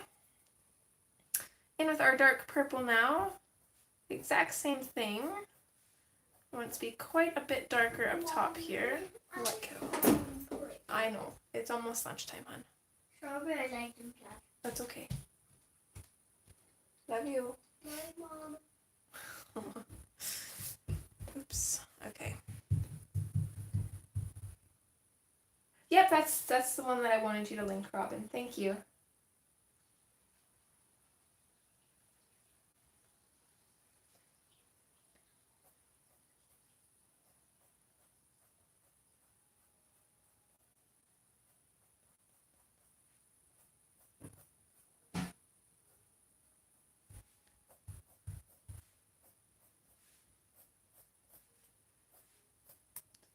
in with our dark purple now. The exact same thing. I want it to be quite a bit darker up top here. What, kiddo? I know. It's almost lunchtime, hon. Strawberry, I like them, Jack. That's okay. Love you. Bye, Mom. Oops. Okay. Yep, that's the one that I wanted you to link, Robin. Thank you.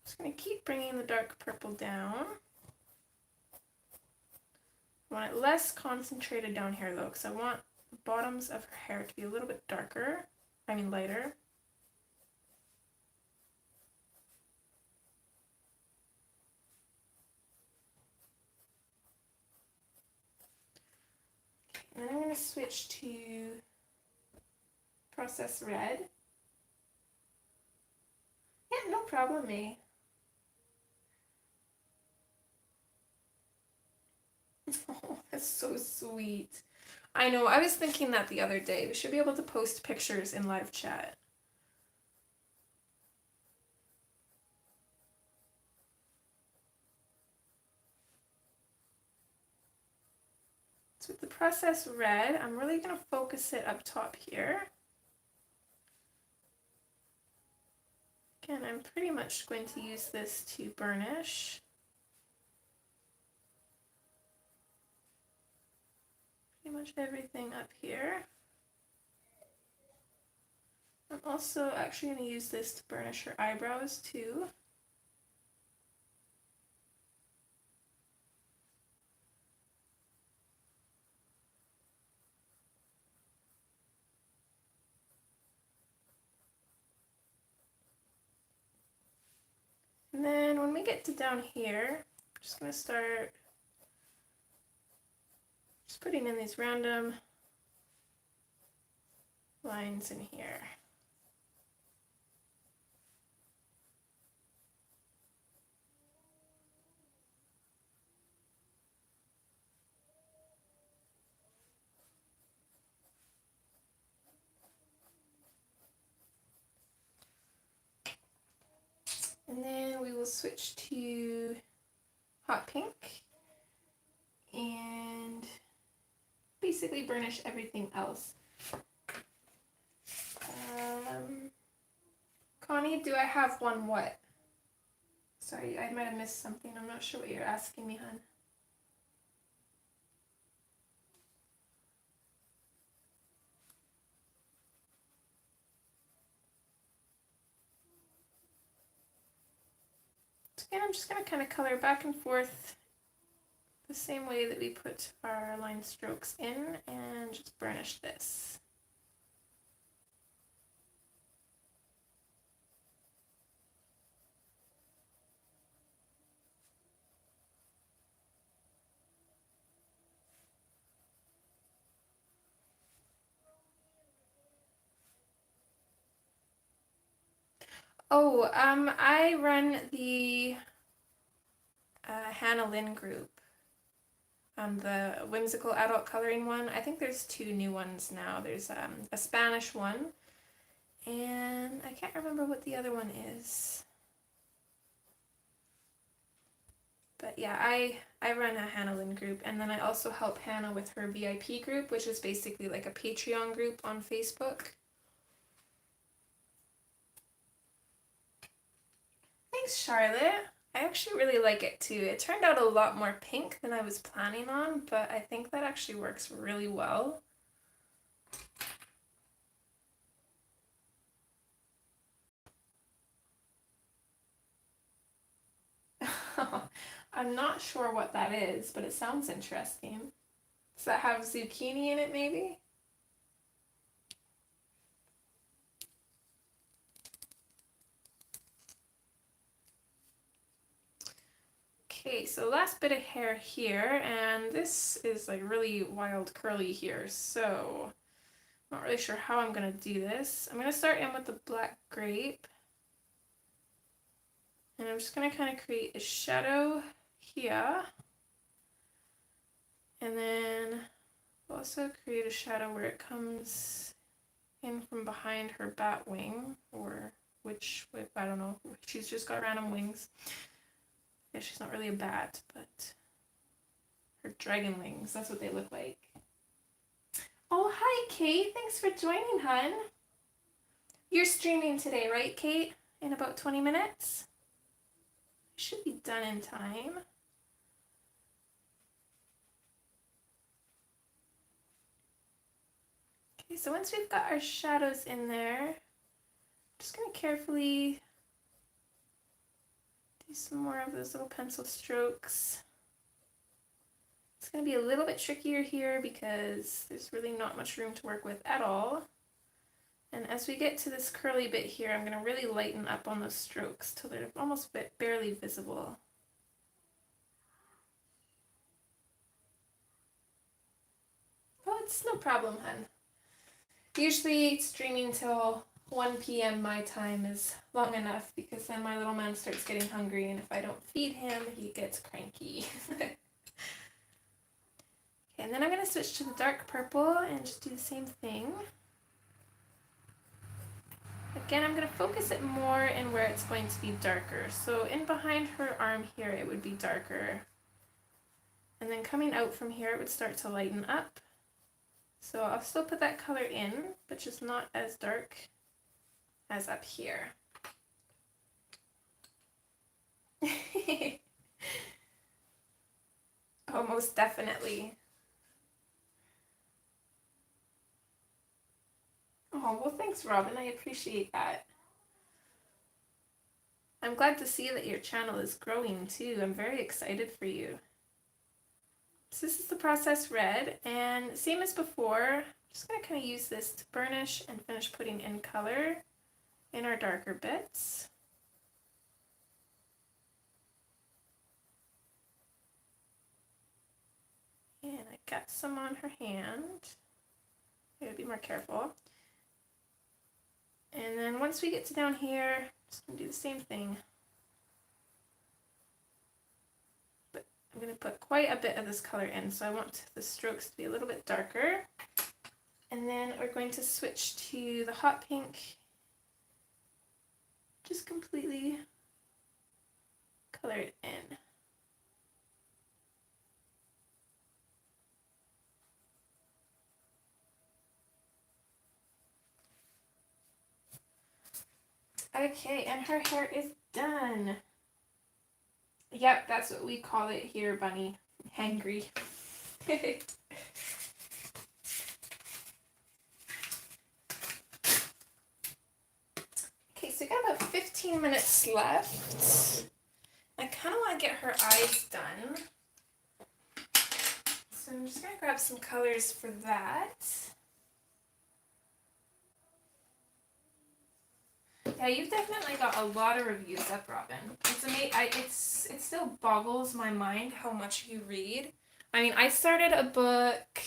Just going to keep bringing the dark purple down. I want it less concentrated down here though, because I want the bottoms of her hair to be a little bit darker. I mean lighter. And then I'm going to switch to Process Red. Yeah, no problem, May. Oh, that's so sweet. I know, I was thinking that the other day. We should be able to post pictures in live chat. So with the Process Red, I'm really going to focus it up top here. Again, I'm pretty much going to use this to burnish. Pretty much everything up here. I'm also actually going to use this to burnish her eyebrows too. And then when we get to down here, I'm just going to start Just putting in these random lines in here. And then we will switch to hot pink and basically burnish everything else. Connie, do I have one what? Sorry, I might have missed something. I'm not sure what you're asking me, hon. So again, I'm just going to kind of color back and forth the same way that we put our line strokes in and just burnish this. Oh, I run the Hannah Lynn group. The whimsical adult coloring one. I think there's 2 new ones now. There's a Spanish one, and I can't remember what the other one is. But yeah, I run a Hannah Lynn group, and then I also help Hannah with her VIP group, which is basically like a Patreon group on Facebook. Thanks, Charlotte. I actually really like it too. It turned out a lot more pink than I was planning on, but I think that actually works really well. I'm not sure what that is, but it sounds interesting. Does that have zucchini in it maybe? Okay, so last bit of hair here, and this is like really wild curly here, so I'm not really sure how I'm going to do this. I'm going to start in with the black grape, and I'm just going to kind of create a shadow here, and then also create a shadow where it comes in from behind her bat wing, or which, I don't know, she's just got random wings. Yeah, she's not really a bat, but her dragon wings, that's what they look like. Oh, hi, Kate. Thanks for joining, hun. You're streaming today, right, Kate? In about 20 minutes? Should be done in time. Okay, so once we've got our shadows in there, I'm just going to carefully do some more of those little pencil strokes. It's going to be a little bit trickier here because there's really not much room to work with at all. And as we get to this curly bit here, I'm going to really lighten up on those strokes till they're almost barely visible. Oh, it's no problem, hun. Usually streaming till 1 p.m. my time is long enough because then my little man starts getting hungry, and if I don't feed him, he gets cranky. Okay, and then I'm going to switch to the dark purple and just do the same thing. Again, I'm going to focus it more in where it's going to be darker. So in behind her arm here, it would be darker. And then coming out from here, it would start to lighten up. So I'll still put that color in, but just not as dark as up here. Oh, most definitely. Oh, well, thanks, Robin. I appreciate that. I'm glad to see that your channel is growing too. I'm very excited for you. So this is the process red, and same as before, I'm just going to kind of use this to burnish and finish putting in color in our darker bits. And I got some on her hand. I gotta be more careful. And then once we get to down here, just gonna do the same thing. But I'm gonna put quite a bit of this color in, so I want the strokes to be a little bit darker. And then we're going to switch to the hot pink. Just completely color it in. Okay, and her hair is done. Yep, that's what we call it here, Bunny. Hangry. Okay, so we got about 15 minutes left. I kind of want to get her eyes done. So I'm just going to grab some colors for that. Yeah, you've definitely got a lot of reviews up, Robin. It's amazing. It still boggles my mind how much you read. I mean, I started a book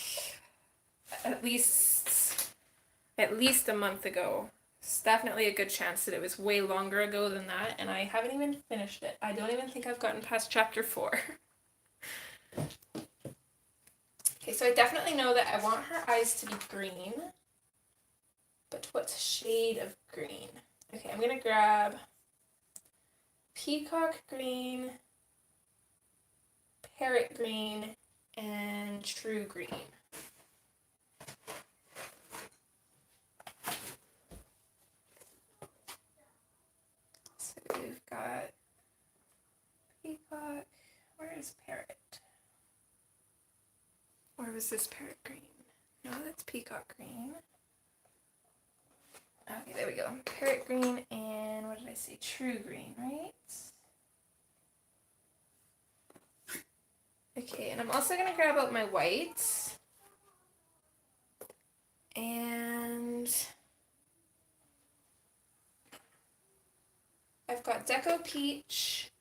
at least a month ago. It's definitely a good chance that it was way longer ago than that, and I haven't even finished it. I don't even think I've gotten past chapter 4. Okay, so I definitely know that I want her eyes to be green. But what shade of green? Okay, I'm gonna grab peacock green, parrot green, and true green. So we've got peacock. Where is parrot? Or was this parrot green? No, that's peacock green. Okay, there we go. Parrot green and what did I say? True green, right? Okay, and I'm also going to grab out my whites. And I've got Deco Peach,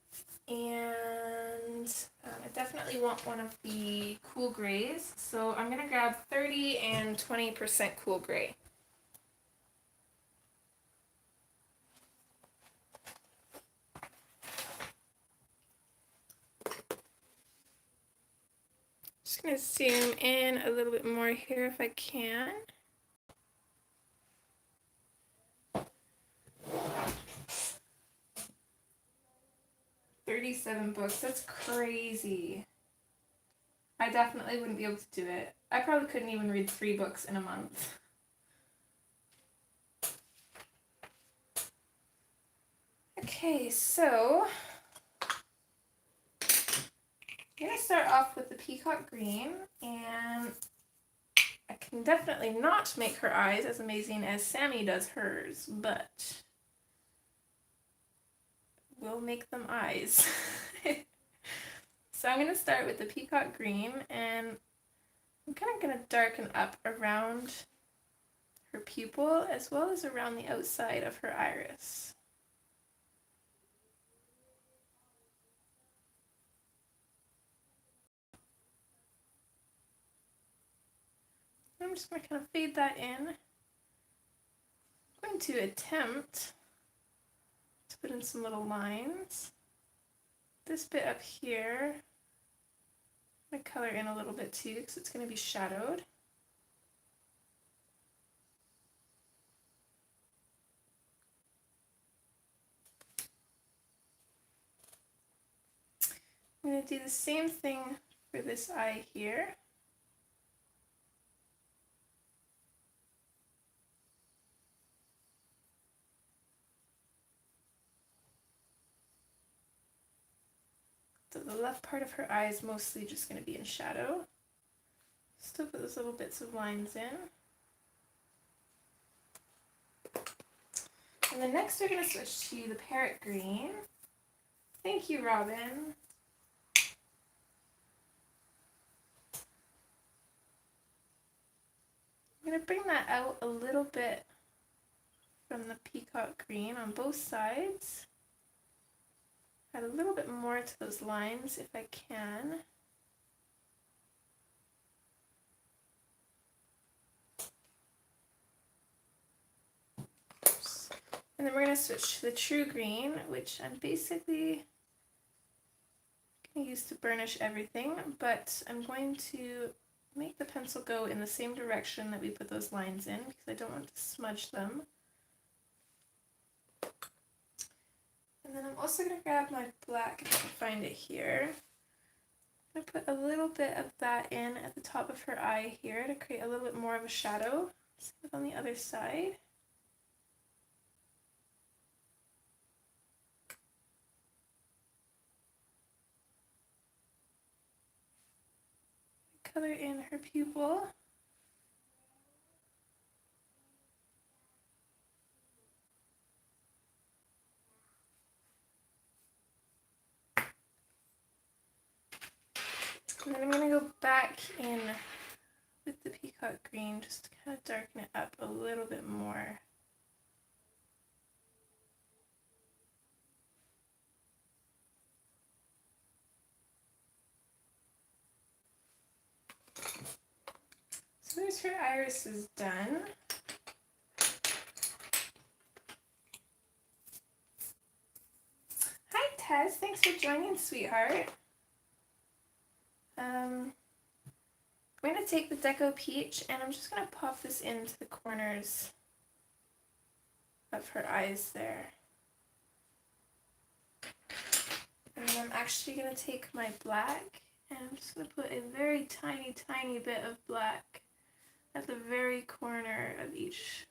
and I definitely want one of the cool grays. So I'm going to grab 30 and 20% cool gray. Just going to zoom in a little bit more here if I can. $37, that's crazy. I definitely wouldn't be able to do it. I probably couldn't even read 3 books in a month. Okay, so I'm going to start off with the peacock green, and I can definitely not make her eyes as amazing as Sammy does hers, but we'll make them eyes. So I'm going to start with the peacock green, and I'm kind of going to darken up around her pupil as well as around the outside of her iris. I'm just going to kind of fade that in. I'm going to attempt to put in some little lines. This bit up here, I'm going to color in a little bit too because it's going to be shadowed. I'm going to do the same thing for this eye here. So the left part of her eye is mostly just going to be in shadow. Still put those little bits of lines in. And then next we're going to switch to the parrot green. Thank you, Robin. I'm going to bring that out a little bit from the peacock green on both sides. Add a little bit more to those lines if I can. And then we're going to switch to the true green, which I'm basically going to use to burnish everything, but I'm going to make the pencil go in the same direction that we put those lines in because I don't want to smudge them. And then I'm also going to grab my black, if I can find it here. I'm going to put a little bit of that in at the top of her eye here to create a little bit more of a shadow. Same on the other side. Color in her pupil. And then I'm going to go back in with the peacock green just to kind of darken it up a little bit more. So there's her irises done. Hi Tess, thanks for joining, sweetheart. I'm going to take the Deco Peach and I'm just going to pop this into the corners of her eyes there. And then I'm actually going to take my black and I'm just going to put a very tiny, tiny bit of black at the very corner of each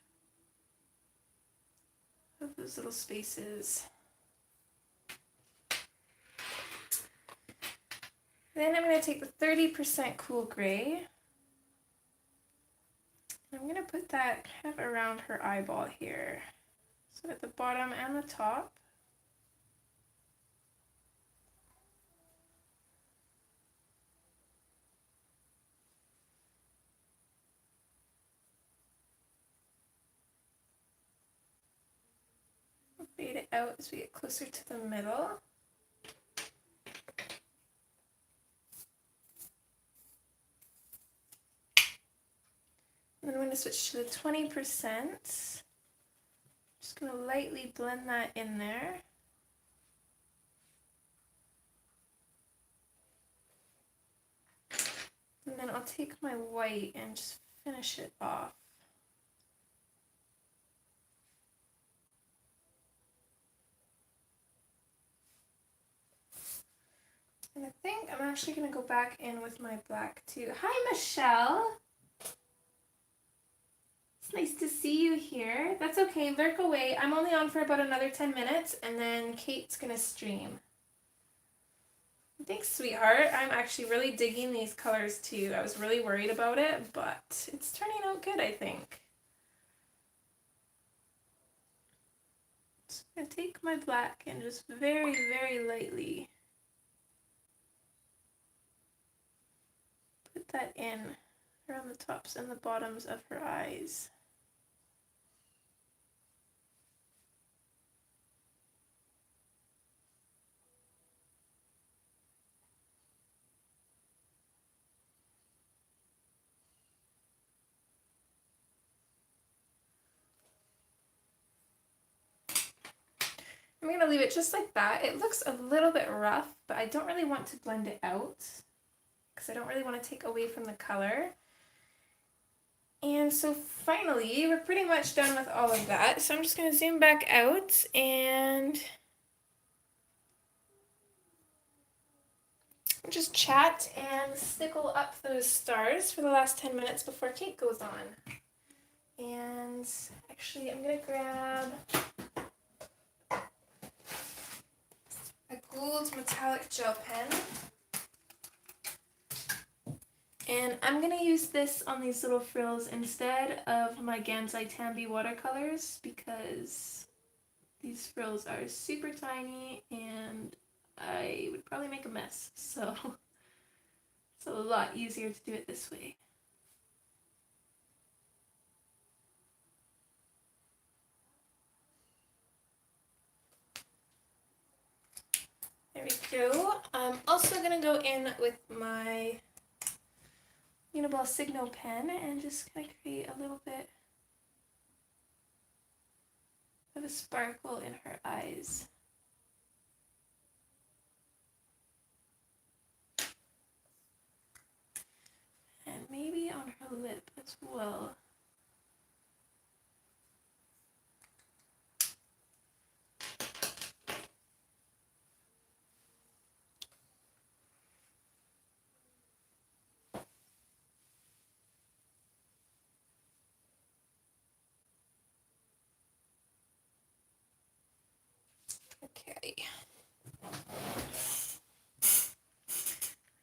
of those little spaces. Then I'm going to take the 30% cool gray. I'm going to put that kind of around her eyeball here. So at the bottom and the top. We'll fade it out as we get closer to the middle. And then I'm going to switch to the 20%. Just going to lightly blend that in there. And then I'll take my white and just finish it off. And I think I'm actually going to go back in with my black too. Hi, Michelle. It's nice to see you here. That's okay, lurk away. I'm only on for about another 10 minutes and then Kate's going to stream. Thanks, sweetheart. I'm actually really digging these colors too. I was really worried about it, but it's turning out good, I think. So I'm going to take my black and just very, very lightly put that in around the tops and the bottoms of her eyes. I'm going to leave it just like that. It looks a little bit rough, but I don't really want to blend it out because I don't really want to take away from the color. And so finally, we're pretty much done with all of that. So I'm just going to zoom back out and just chat and stickle up those stars for the last 10 minutes before Kate goes on. And actually, I'm going to grab a gold metallic gel pen. And I'm going to use this on these little frills instead of my Gansai Tambi watercolors because these frills are super tiny and I would probably make a mess. So it's a lot easier to do it this way. There we go. I'm also going to go in with my Uniball Signo pen and just kind of create a little bit of a sparkle in her eyes. And maybe on her lip as well. Okay.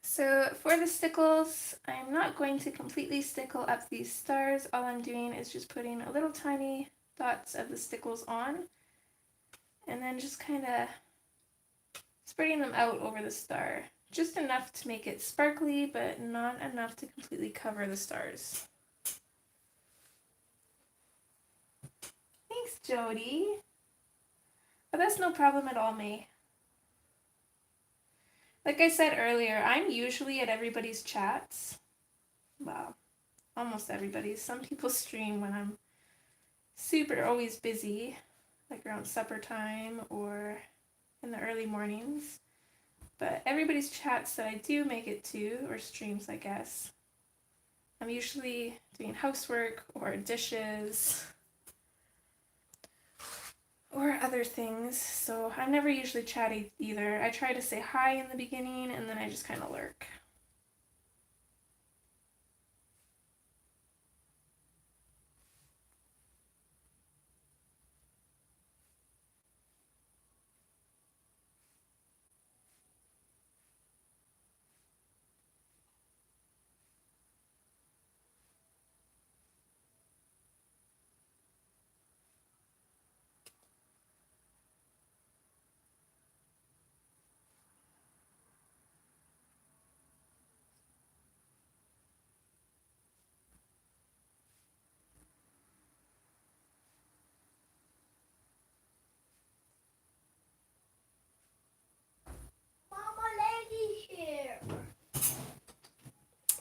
So for the stickles, I'm not going to completely stickle up these stars. All I'm doing is just putting a little tiny dots of the stickles on and then just kind of spreading them out over the star. Just enough to make it sparkly, but not enough to completely cover the stars. Thanks, Jody. But that's no problem at all, May. Like I said earlier, I'm usually at everybody's chats. Well, almost everybody's. Some people stream when I'm super always busy, like around supper time or in the early mornings. But everybody's chats that I do make it to, or streams, I guess, I'm usually doing housework or dishes or other things, so I'm never usually chatty either. I try to say hi in the beginning and then I just kind of lurk.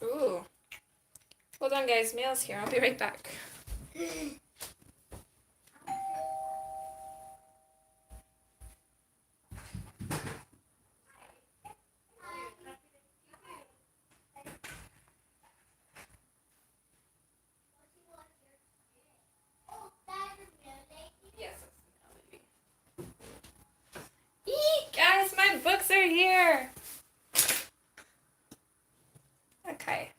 Ooh. Hold on, guys. Mail's here. I'll be right back. Yes, guys, my books are here. Okay.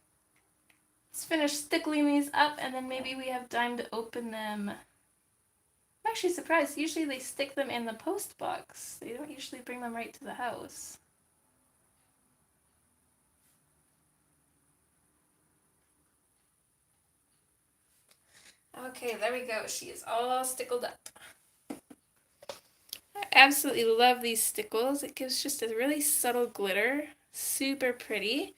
Let's finish stickling these up and then maybe we have time to open them. I'm actually surprised. Usually they stick them in the post box. They don't usually bring them right to the house. Okay, there we go. She is all stickled up. I absolutely love these stickles. It gives just a really subtle glitter. Super pretty.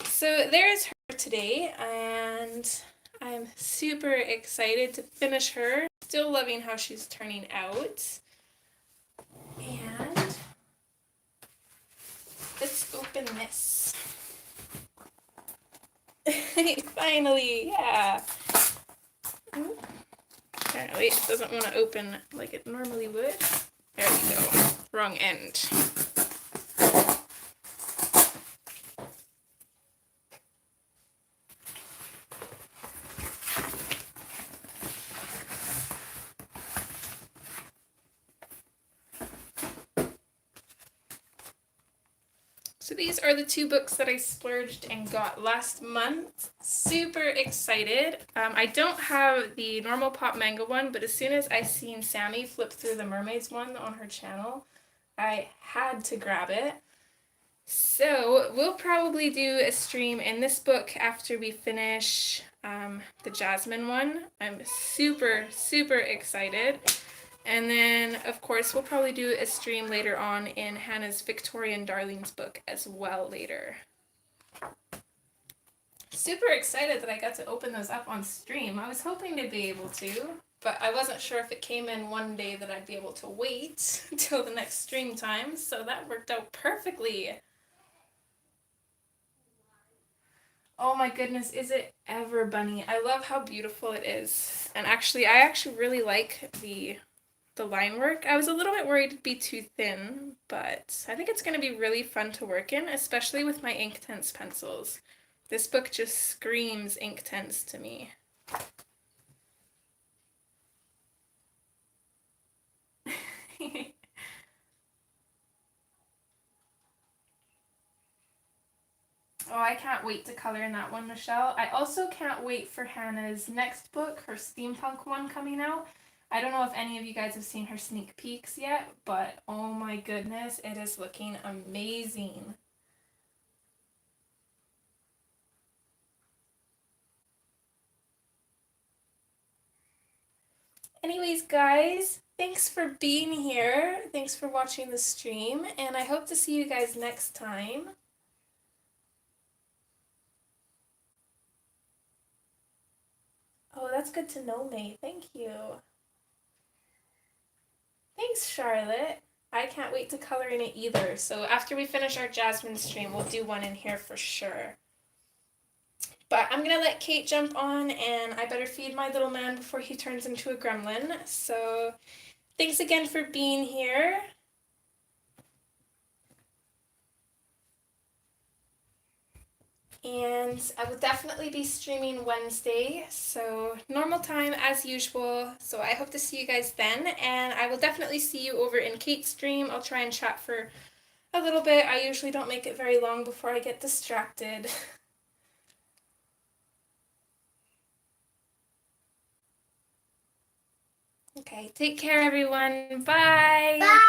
So there's her today, and I'm super excited to finish her. Still loving how she's turning out. And let's open this. Finally, yeah. Apparently it doesn't want to open like it normally would. There we go. Wrong end. So these are the two books that I splurged and got last month. Super excited. I don't have the normal Pop Manga one, but as soon as I seen Sammy flip through the Mermaids one on her channel, I had to grab it. So we'll probably do a stream in this book after we finish the Jasmine one. I'm super, super excited. And then, of course, we'll probably do a stream later on in Hannah's Victorian Darlings book as well later. Super excited that I got to open those up on stream. I was hoping to be able to, but I wasn't sure if it came in one day that I'd be able to wait until the next stream time, so that worked out perfectly. Oh my goodness, is it ever, Bunny? I love how beautiful it is. And actually, I really like the the line work. I was a little bit worried it'd be too thin, but I think it's going to be really fun to work in, especially with my Inktense pencils. This book just screams Inktense to me. Oh, I can't wait to color in that one, Michelle. I also can't wait for Hannah's next book, her steampunk one coming out. I don't know if any of you guys have seen her sneak peeks yet, but oh my goodness, it is looking amazing. Anyways, guys, thanks for being here. Thanks for watching the stream, and I hope to see you guys next time. Oh, that's good to know, May. Thank you. Thanks, Charlotte. I can't wait to color in it either. So after we finish our Jasmine stream, we'll do one in here for sure. But I'm gonna let Kate jump on, and I better feed my little man before he turns into a gremlin. So thanks again for being here. And I will definitely be streaming Wednesday, so normal time as usual. So I hope to see you guys then, and I will definitely see you over in Kate's stream. I'll try and chat for a little bit. I usually don't make it very long before I get distracted. Okay, take care everyone. Bye! Bye!